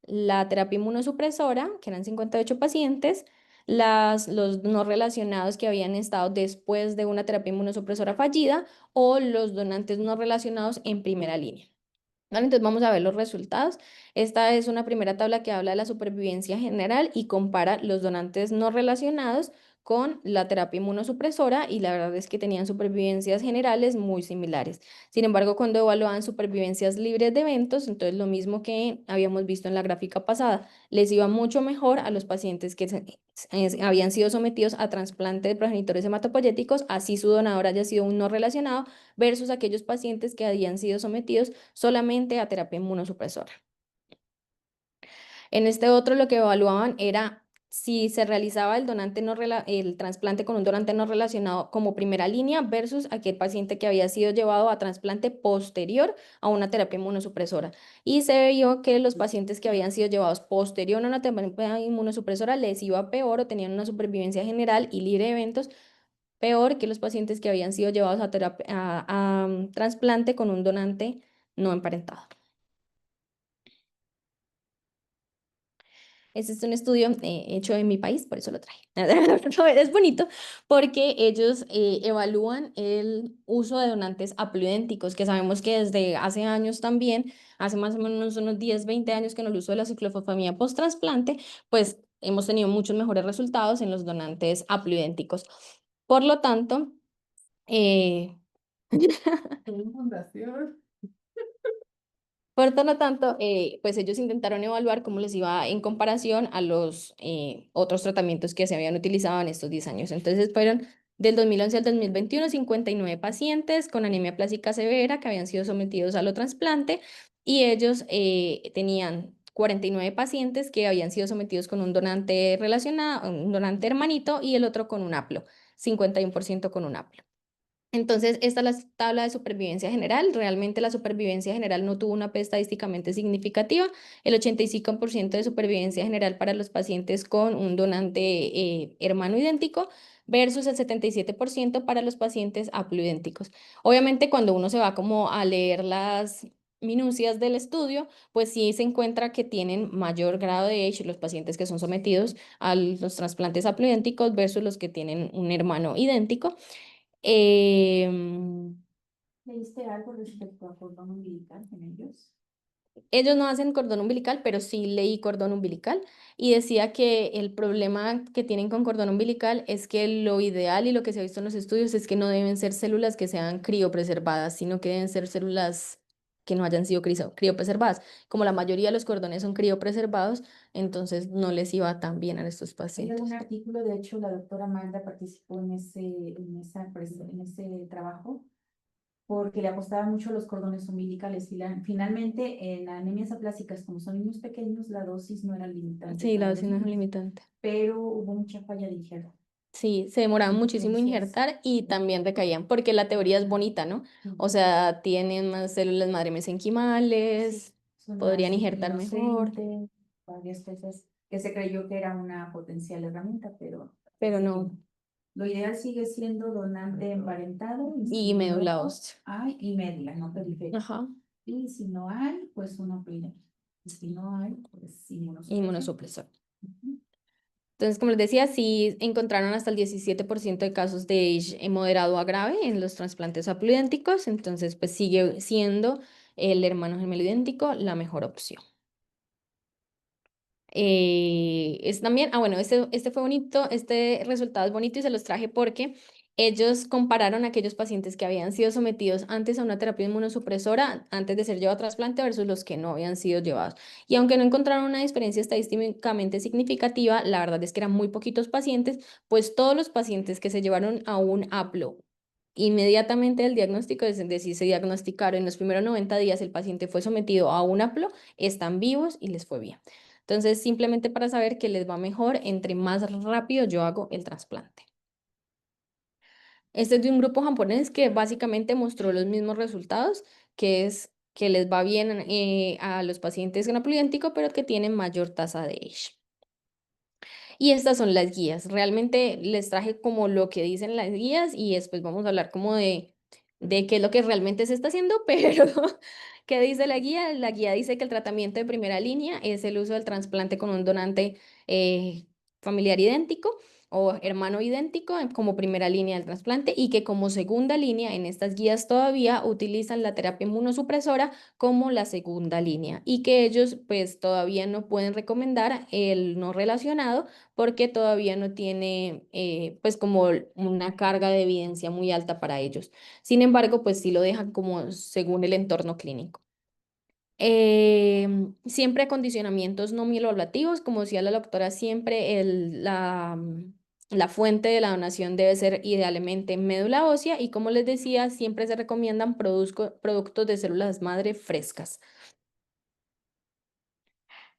la terapia inmunosupresora, que eran 58 pacientes, los no relacionados que habían estado después de una terapia inmunosupresora fallida o los donantes no relacionados en primera línea. ¿Vale? Entonces vamos a ver los resultados. Esta es una primera tabla que habla de la supervivencia general y compara los donantes no relacionados con la terapia inmunosupresora y la verdad es que tenían supervivencias generales muy similares. Sin embargo, cuando evaluaban supervivencias libres de eventos, entonces lo mismo que habíamos visto en la gráfica pasada, les iba mucho mejor a los pacientes que habían sido sometidos a trasplante de progenitores hematopoyéticos, así su donador haya sido un no relacionado, versus aquellos pacientes que habían sido sometidos solamente a terapia inmunosupresora. En este otro lo que evaluaban era si se realizaba el trasplante con un donante no relacionado como primera línea versus aquel paciente que había sido llevado a trasplante posterior a una terapia inmunosupresora. Y se vio que los pacientes que habían sido llevados posterior a una terapia inmunosupresora les iba peor o tenían una supervivencia general y libre de eventos peor que los pacientes que habían sido llevados a trasplante con un donante no emparentado. Este es un estudio hecho en mi país, por eso lo traje. No, es bonito porque ellos evalúan el uso de donantes haploidénticos, que sabemos que desde hace años también, hace más o menos unos 10, 20 años que en el uso de la ciclofosfamida post-trasplante, pues hemos tenido muchos mejores resultados en los donantes haploidénticos. Por lo tanto, Fundación. por lo tanto, pues ellos intentaron evaluar cómo les iba en comparación a los otros tratamientos que se habían utilizado en estos 10 años. Entonces fueron del 2011 al 2021 59 pacientes con anemia plástica severa que habían sido sometidos a lo trasplante y ellos tenían 49 pacientes que habían sido sometidos con un donante relacionado, un donante hermanito y el otro con un haplo, 51% con un haplo. Entonces, esta es la tabla de supervivencia general. Realmente la supervivencia general no tuvo una P estadísticamente significativa. El 85% de supervivencia general para los pacientes con un donante hermano idéntico versus el 77% para los pacientes haploidénticos. Obviamente, cuando uno se va como a leer las minucias del estudio, pues sí se encuentra que tienen mayor grado de H los pacientes que son sometidos a los trasplantes haploidénticos versus los que tienen un hermano idéntico. Em, ¿Leíste algo respecto a cordón umbilical en ellos? Ellos no hacen cordón umbilical, pero sí leí cordón umbilical y decía que el problema que tienen con cordón umbilical es que lo ideal y lo que se ha visto en los estudios es que no deben ser células que sean criopreservadas, sino que deben ser células que no hayan sido criopreservadas. Como la mayoría de los cordones son criopreservados, entonces no les iba tan bien a estos Hay pacientes. un artículo, de hecho, la doctora Magda participó en ese trabajo, porque le apostaba mucho a los cordones umbilicales y finalmente en anemias aplásicas, como son niños pequeños, la dosis no era limitante Sí, la para los dosis no es niños, limitante. pero hubo mucha falla de injerto. Sí, se demoraban muchísimo en Entonces, injertar y también recaían, porque la teoría es bonita, ¿no? O sea, tienen más células madre mesenquimales, son podrían más injertar mejor, inocentes, varias cosas que se creyó que era una potencial herramienta, pero no. lo ideal sigue siendo donante emparentado y Y si médula no ósea. hay, y médula, no periférica. Ajá. Y si no hay, pues una pila. Y si no hay, pues inmunosupresión. Inmunosupresor. Ujú. Entonces, como les decía, sí encontraron hasta el 17% de casos de Age en moderado a grave en los trasplantes haplodénticos, entonces pues sigue siendo el hermano gemelo idéntico la mejor opción. Es también, bueno, este fue bonito, este resultado es bonito y se los traje porque ellos compararon a aquellos pacientes que habían sido sometidos antes a una terapia inmunosupresora antes de ser llevados a trasplante versus los que no habían sido llevados. Y aunque no encontraron una diferencia estadísticamente significativa, la verdad es que eran muy poquitos pacientes, pues todos los pacientes que se llevaron a un APLO inmediatamente del diagnóstico, es decir, se diagnosticaron en los primeros 90 días, el paciente fue sometido a un APLO, están vivos y les fue bien. Entonces, simplemente para saber que les va mejor, entre más rápido yo hago el trasplante. Este es de un grupo japonés que básicamente mostró los mismos resultados, que es que les va bien a los pacientes con aplidéntico, pero que tienen mayor tasa de Age. Y estas son las guías. Realmente les traje como lo que dicen las guías y después vamos a hablar como de qué es lo que realmente se está haciendo, pero ¿qué dice la guía? La guía dice que el tratamiento de primera línea es el uso del trasplante con un donante familiar idéntico o hermano idéntico como primera línea del trasplante y que como segunda línea en estas guías todavía utilizan la terapia inmunosupresora como la segunda línea y que ellos pues todavía no pueden recomendar el no relacionado porque todavía no tiene pues como una carga de evidencia muy alta para ellos. Sin embargo, pues sí lo dejan como según el entorno clínico. Siempre condicionamientos no mieloablativos, como decía la doctora, siempre la fuente de la donación debe ser idealmente médula ósea y como les decía, siempre se recomiendan productos de células madre frescas.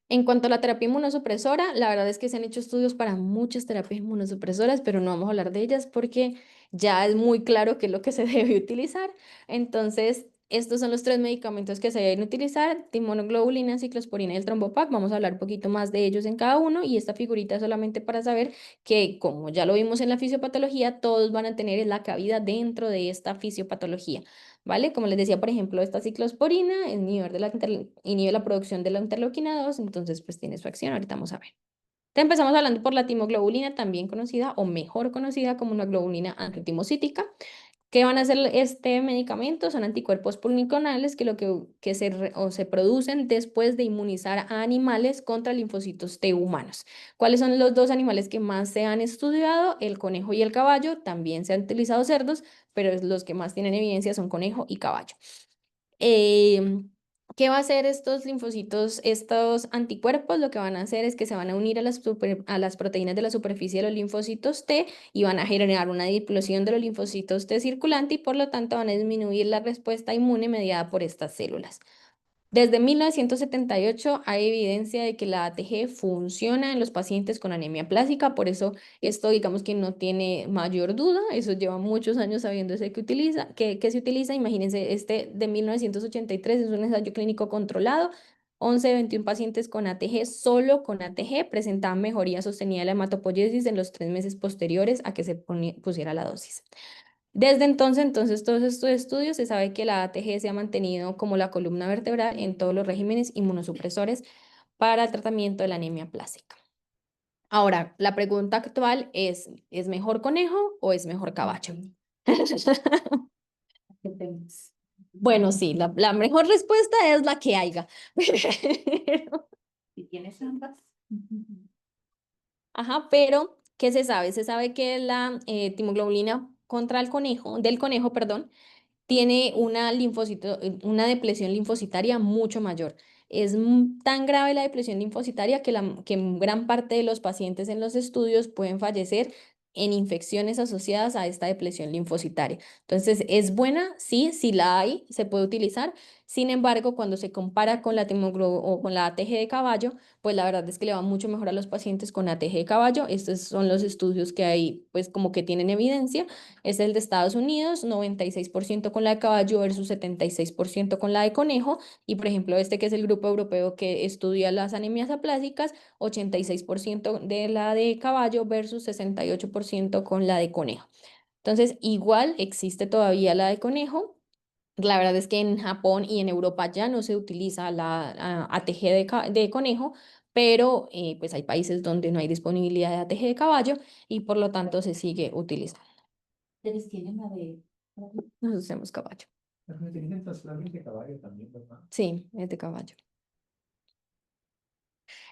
En cuanto a la terapia inmunosupresora, la verdad es que se han hecho estudios para muchas terapias inmunosupresoras, pero no vamos a hablar de ellas porque ya es muy claro qué es lo que se debe utilizar. Entonces, estos son los tres medicamentos que se deben utilizar, timonoglobulina, ciclosporina y el trombopac. Vamos a hablar un poquito más de ellos en cada uno y esta figurita solamente para saber que, como ya lo vimos en la fisiopatología, todos van a tener la cabida dentro de esta fisiopatología. ¿Vale? Como les decía, por ejemplo, esta ciclosporina inhibe la producción de la interleuquina 2, entonces pues tiene su acción, ahorita vamos a ver. Entonces empezamos hablando por la timoglobulina, también conocida o mejor conocida como una globulina antitimocítica. ¿Qué van a hacer este medicamento? Son anticuerpos policlonales que se producen después de inmunizar a animales contra linfocitos T humanos. ¿Cuáles son los dos animales que más se han estudiado? El conejo y el caballo. También se han utilizado cerdos, pero los que más tienen evidencia son conejo y caballo. Em, ¿Qué va a hacer estos linfocitos, estos anticuerpos? Lo que van a hacer es que se van a unir a a las proteínas de la superficie de los linfocitos T y van a generar una diplosión de los linfocitos T circulante y por lo tanto van a disminuir la respuesta inmune mediada por estas células. Desde 1978 hay evidencia de que la ATG funciona en los pacientes con anemia plástica, por eso esto digamos que no tiene mayor duda, eso lleva muchos años sabiéndose que se utiliza. Imagínense, este de 1983 es un ensayo clínico controlado, 11 de 21 pacientes con ATG, solo con ATG, presentaban mejoría sostenida de la hematopoiesis en los 3 meses posteriores a que se pusiera la dosis. Desde entonces, todos estos estudios se sabe que la ATG se ha mantenido como la columna vertebral en todos los regímenes inmunosupresores para el tratamiento de la anemia plástica. Ahora, la pregunta actual ¿es mejor conejo o es mejor caballo? ¿Qué temas? Bueno, sí, la mejor respuesta es la que haya. Si tienes ambas. Ajá, pero ¿qué se sabe? Se sabe que la timoglobulina contra el conejo, del conejo, perdón, tiene una depresión linfocitaria mucho mayor. Es tan grave la depresión linfocitaria que gran parte de los pacientes en los estudios pueden fallecer en infecciones asociadas a esta depresión linfocitaria. Entonces, ¿es buena? Sí, sí la hay, se puede utilizar. Sin embargo, cuando se compara con la o con la ATG de caballo, pues la verdad es que le va mucho mejor a los pacientes con ATG de caballo. Estos son los estudios que hay, pues como que tienen evidencia. Es el de Estados Unidos, 96% con la de caballo versus 76% con la de conejo. Y por ejemplo, este que es el grupo europeo que estudia las anemias aplásicas, 86% de la de caballo versus 68% con la de conejo. Entonces, igual existe todavía la de conejo. La verdad es que en Japón y en Europa ya no se utiliza la ATG de conejo, pero pues hay países donde no hay disponibilidad de ATG de caballo y por lo tanto se sigue utilizando. Ustedes tienen la de... Nosotros hacemos caballo. Las que utilizan traslados de caballo también, ¿verdad? Sí, es de caballo.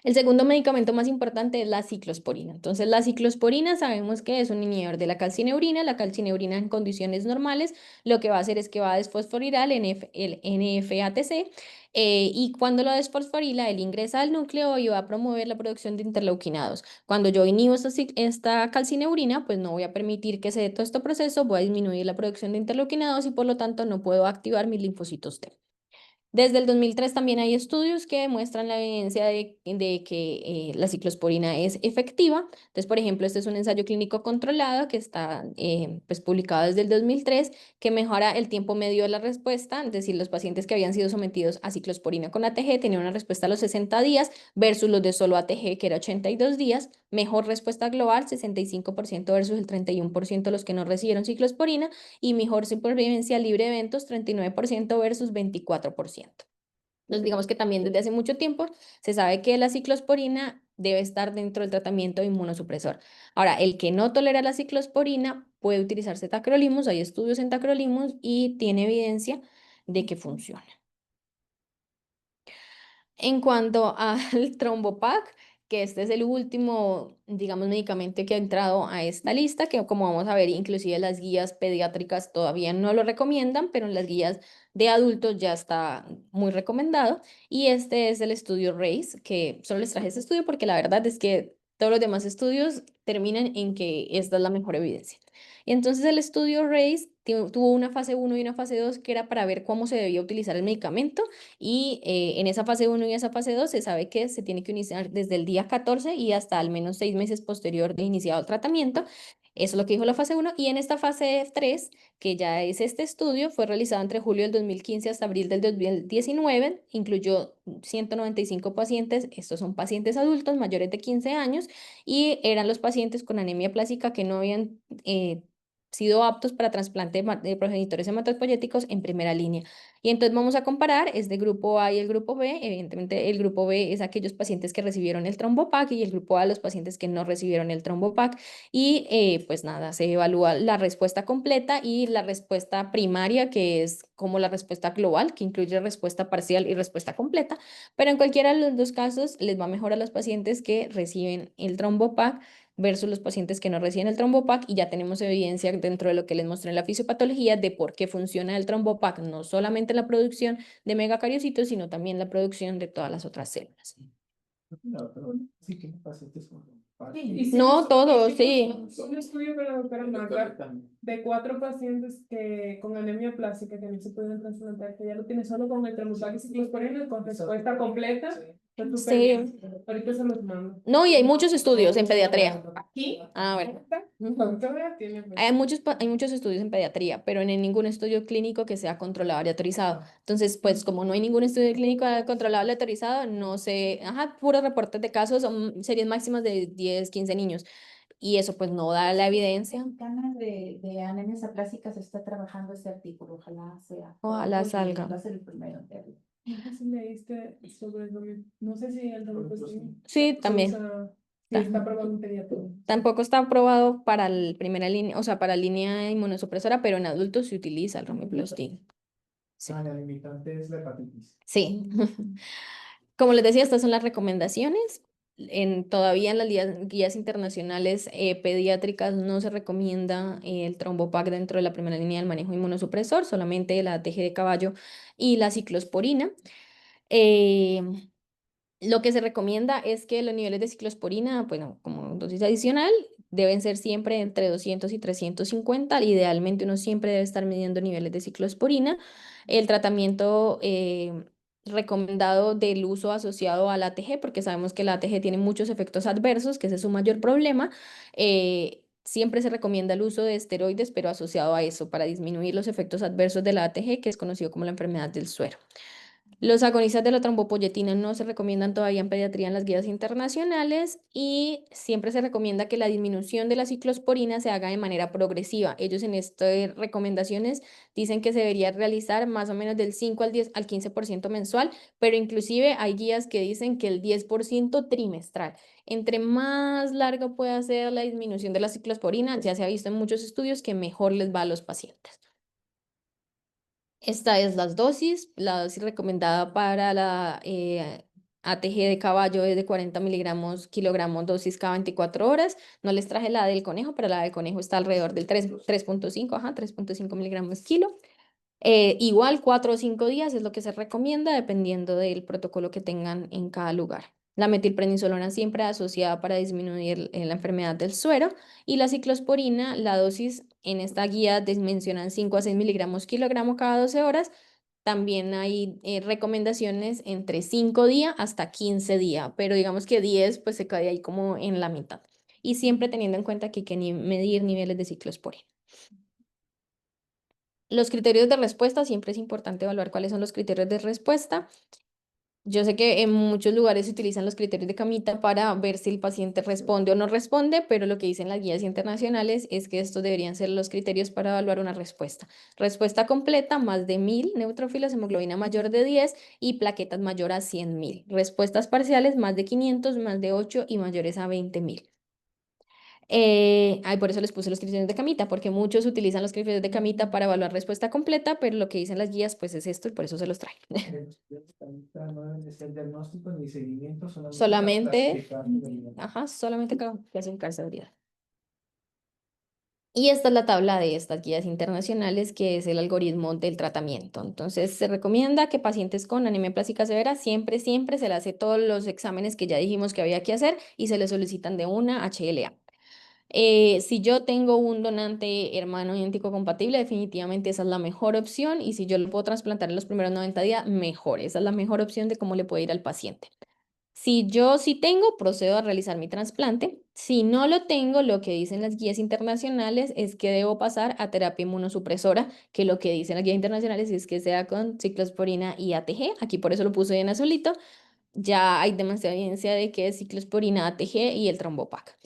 El segundo medicamento más importante es la ciclosporina. Entonces, la ciclosporina sabemos que es un inhibidor de la calcineurina. La calcineurina en condiciones normales lo que va a hacer es que va a desfosforilar el NF-ATC y cuando lo desfosforila, él ingresa al núcleo y va a promover la producción de interleuquinados. Cuando yo inhibo esta calcineurina, pues no voy a permitir que se dé todo este proceso, voy a disminuir la producción de interleuquinados y por lo tanto no puedo activar mis linfocitos T. Desde el 2003 también hay estudios que demuestran la evidencia de que la ciclosporina es efectiva. Entonces, por ejemplo, este es un ensayo clínico controlado que está pues, publicado desde el 2003, que mejora el tiempo medio de la respuesta. Es decir, los pacientes que habían sido sometidos a ciclosporina con ATG tenían una respuesta a los 60 días versus los de solo ATG, que era 82 días. Mejor respuesta global, 65% versus el 31% de los que no recibieron ciclosporina. Y mejor supervivencia libre de eventos, 39% versus 24%. Entonces, digamos que también desde hace mucho tiempo se sabe que la ciclosporina debe estar dentro del tratamiento inmunosupresor. Ahora, el que no tolera la ciclosporina puede utilizarse tacrolimus, hay estudios en tacrolimus y tiene evidencia de que funciona. En cuanto al trombopac, que este es el último, digamos, medicamento que ha entrado a esta lista, que como vamos a ver, inclusive las guías pediátricas todavía no lo recomiendan, pero en las guías de adultos ya está muy recomendado. Y este es el estudio RACE, que solo les traje este estudio porque la verdad es que todos los demás estudios terminan en que esta es la mejor evidencia. Y entonces el estudio RACE tuvo una fase 1 y una fase 2 que era para ver cómo se debía utilizar el medicamento y en esa fase 1 y esa fase 2 se sabe que se tiene que iniciar desde el día 14 y hasta al menos 6 meses posterior de iniciado el tratamiento. Eso es lo que dijo la fase 1. Y en esta fase 3, que ya es este estudio, fue realizado entre julio del 2015 hasta abril del 2019. Incluyó 195 pacientes. Estos son pacientes adultos mayores de 15 años y eran los pacientes con anemia plástica que no habían sido aptos para trasplante de progenitores hematopoyéticos en primera línea. Y entonces vamos a comparar, es de grupo A y el grupo B. Evidentemente, el grupo B es aquellos pacientes que recibieron el trombopac y el grupo A los pacientes que no recibieron el trombopac. Y pues nada, se evalúa la respuesta completa y la respuesta primaria, que es como la respuesta global, que incluye respuesta parcial y respuesta completa. Pero en cualquiera de los dos casos les va mejor a los pacientes que reciben el trombopac versus los pacientes que no reciben el trombopac y ya tenemos evidencia dentro de lo que les mostré en la fisiopatología de por qué funciona el trombopac, no solamente la producción de megacariocitos, sino también la producción de todas las otras células. No, pero sí que pacientes con No, todos, sí. Un estudio con la doctora Magda de 4 pacientes que con anemia plástica que no se pueden trasplantar, que ya lo tiene solo con el trombopac y ciclosporina con respuesta completa. Está súper Sí. bien. Ahorita se los mando. No, y hay muchos estudios en pediatría. Aquí, Ah, bueno. doctora, tiene pues. Hay muchos estudios en pediatría, pero no hay ningún estudio clínico que sea controlado y autorizado. Entonces, pues como no hay ningún estudio clínico controlado y autorizado, no sé, puros reportes de casos, son series máximas de 10, 15 niños. Y eso pues no da la evidencia. Ganas de anemias aplásicas está trabajando este artículo, ojalá sea. Ojalá pronto y salga. Va a ser el primero en verlo. No sé si leíste sobre el dominio. No sé si el dominio Sí, también. sí, está aprobado en pediatría. Tampoco está aprobado para la primera línea, o sea, para línea inmunosupresora, pero en adultos se utiliza el romiplastin. Sí. La limitante es la hepatitis. Sí. Como les decía, estas son las recomendaciones. Todavía en las guías internacionales pediátricas no se recomienda el trombopac dentro de la primera línea del manejo inmunosupresor, solamente la ATG de caballo y la ciclosporina. Eh, lo que se recomienda es que los niveles de ciclosporina, bueno, como dosis adicional, deben ser siempre entre 200 y 350. Idealmente uno siempre debe estar midiendo niveles de ciclosporina. El tratamiento recomendado del uso asociado al ATG, porque sabemos que el ATG tiene muchos efectos adversos, que ese es su mayor problema. Siempre se recomienda el uso de esteroides, pero asociado a eso, para disminuir los efectos adversos del ATG, que es conocido como la enfermedad del suero. Los agonistas de la trombopoyetina no se recomiendan todavía en pediatría en las guías internacionales y siempre se recomienda que la disminución de la ciclosporina se haga de manera progresiva. Ellos en estas recomendaciones dicen que se debería realizar más o menos del 5 al 15% mensual, pero inclusive hay guías que dicen que el 10% trimestral. Entre más larga pueda ser la disminución de la ciclosporina, ya se ha visto en muchos estudios que mejor les va a los pacientes. Esta es la dosis recomendada para la ATG de caballo es de 40 miligramos kilogramos dosis cada 24 horas. No les traje la del conejo, pero la del conejo está alrededor del 3.5, 3.5 miligramos kilo. Igual 4 o 5 días es lo que se recomienda dependiendo del protocolo que tengan en cada lugar. La metilprednisolona siempre asociada para disminuir la enfermedad del suero y la ciclosporina, la dosis en esta guía mencionan 5 a 6 miligramos kilogramo cada 12 horas. También hay recomendaciones entre 5 días hasta 15 días, pero digamos que 10 pues se cae ahí como en la mitad. Y siempre teniendo en cuenta que hay que medir niveles de ciclosporina. Los criterios de respuesta, siempre es importante evaluar cuáles son los criterios de respuesta. Yo sé que en muchos lugares se utilizan los criterios de Camita para ver si el paciente responde o no responde, pero lo que dicen las guías internacionales es que estos deberían ser los criterios para evaluar una respuesta. Respuesta completa, más de 1000 neutrófilos, hemoglobina mayor de 10 y plaquetas mayor a 100.000. Respuestas parciales, más de 500, más de 8 y mayores a 20.000. Por eso les puse los criterios de Camita, porque muchos utilizan los criterios de Camita para evaluar respuesta completa, pero lo que dicen las guías pues es esto y por eso se los trae. No deben de ser diagnóstico ni seguimiento, Solamente, clasificar. solamente clasificar seguridad. Y esta es la tabla de estas guías internacionales, que es el algoritmo del tratamiento. Entonces, se recomienda que pacientes con anemia plástica severa siempre se le hace todos los exámenes que ya dijimos que había que hacer y se le solicitan de una HLA. Si yo tengo un donante hermano idéntico compatible, definitivamente esa es la mejor opción y si yo lo puedo trasplantar en los primeros 90 días, mejor. Esa es la mejor opción de cómo le puede ir al paciente. Si yo sí tengo, procedo a realizar mi trasplante. Si no lo tengo, lo que dicen las guías internacionales es que debo pasar a terapia inmunosupresora, que lo que dicen las guías internacionales es que sea con ciclosporina y ATG. Aquí por eso lo puse en azulito. Ya hay demasiada evidencia de que es ciclosporina, ATG y el trombopac.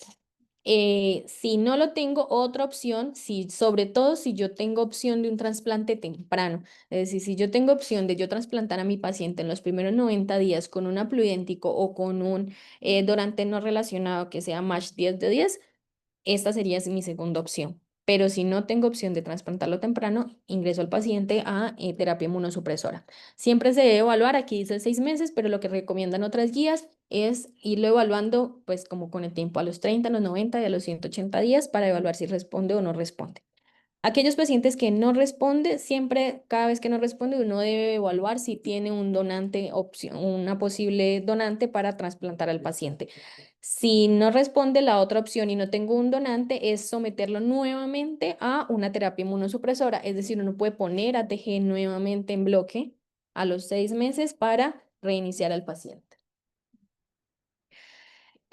Si no lo tengo, otra opción, sobre todo si yo tengo opción de un trasplante temprano, es decir, si yo tengo opción de yo trasplantar a mi paciente en los primeros 90 días con un haploidéntico o con un donante no relacionado que sea match 10 de 10, esta sería mi segunda opción. Pero si no tengo opción de trasplantarlo temprano, ingreso al paciente a terapia inmunosupresora. Siempre se debe evaluar, aquí dice 6 meses, pero lo que recomiendan otras guías es irlo evaluando pues como con el tiempo a los 30, a los 90 y a los 180 días para evaluar si responde o no responde. Aquellos pacientes que no responde, siempre, cada vez que no responde, uno debe evaluar si tiene un donante, una posible donante para trasplantar al paciente. Si no responde la otra opción y no tengo un donante, es someterlo nuevamente a una terapia inmunosupresora. Es decir, uno puede poner ATG nuevamente en bloque a los 6 meses para reiniciar al paciente.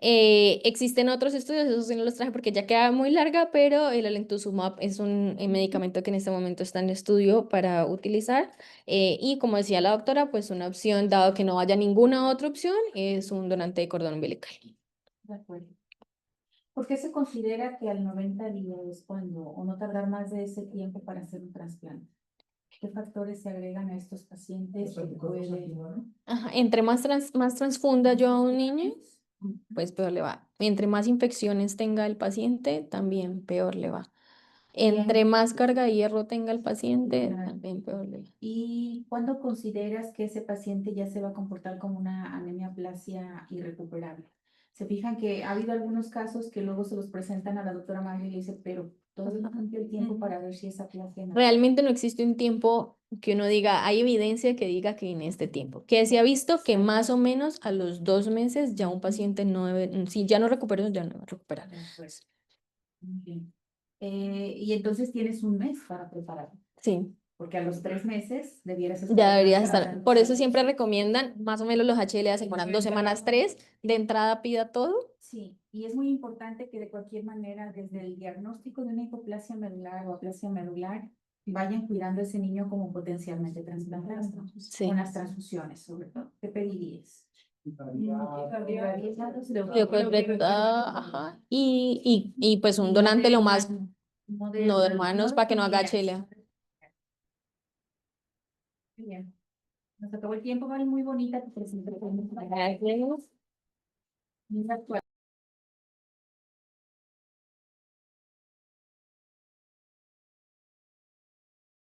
Existen otros estudios, esos sí no los traje porque ya queda muy larga, pero el alemtuzumab es un medicamento que en este momento está en estudio para utilizar. Y como decía la doctora, pues una opción, dado que no haya ninguna otra opción, es un donante de cordón umbilical. De acuerdo. ¿Por qué se considera que al 90 días es cuando, o no tardar más de ese tiempo para hacer un trasplante? ¿Qué factores se agregan a estos pacientes que pueden... Ajá, entre más transfunda yo a un niño, pues peor le va. Entre más infecciones tenga el paciente, también peor le va. Entre más carga de hierro tenga el paciente, también peor le va. ¿Y cuándo consideras que ese paciente ya se va a comportar como una anemia plasia irrecuperable? Se fijan que ha habido algunos casos que luego se los presentan a la doctora Maggie y le dice, pero todavía no cumplió el tiempo para ver si esa plasia no. Realmente no existe un tiempo que uno diga, hay evidencia que diga que en este tiempo. Que se ha visto que más o menos a los 2 meses ya un paciente no debe, si ya no recuperó, ya no va a recuperar. Muy bien. Y entonces tienes un mes para prepararte, Sí, porque a los 3 meses debieras estar ya deberías preparada estar. en Por los eso siempre servicios. recomiendan, más o menos los HLA se demoran 2 semanas, 3, de entrada pida todo. Sí, y es muy importante que de cualquier manera, desde el diagnóstico de una hipoplasia medular o aplasia medular, vayan cuidando a ese niño como potencialmente trasplantable, Sí. con las transfusiones, sobre todo. ¿Qué pedirías? Ajá. Y pues un donante lo más, no no de hermanos, para que no haga familiares. HLA. Bien. Nos acabó el tiempo, Vale, muy bonita tu presentación. Muy actual.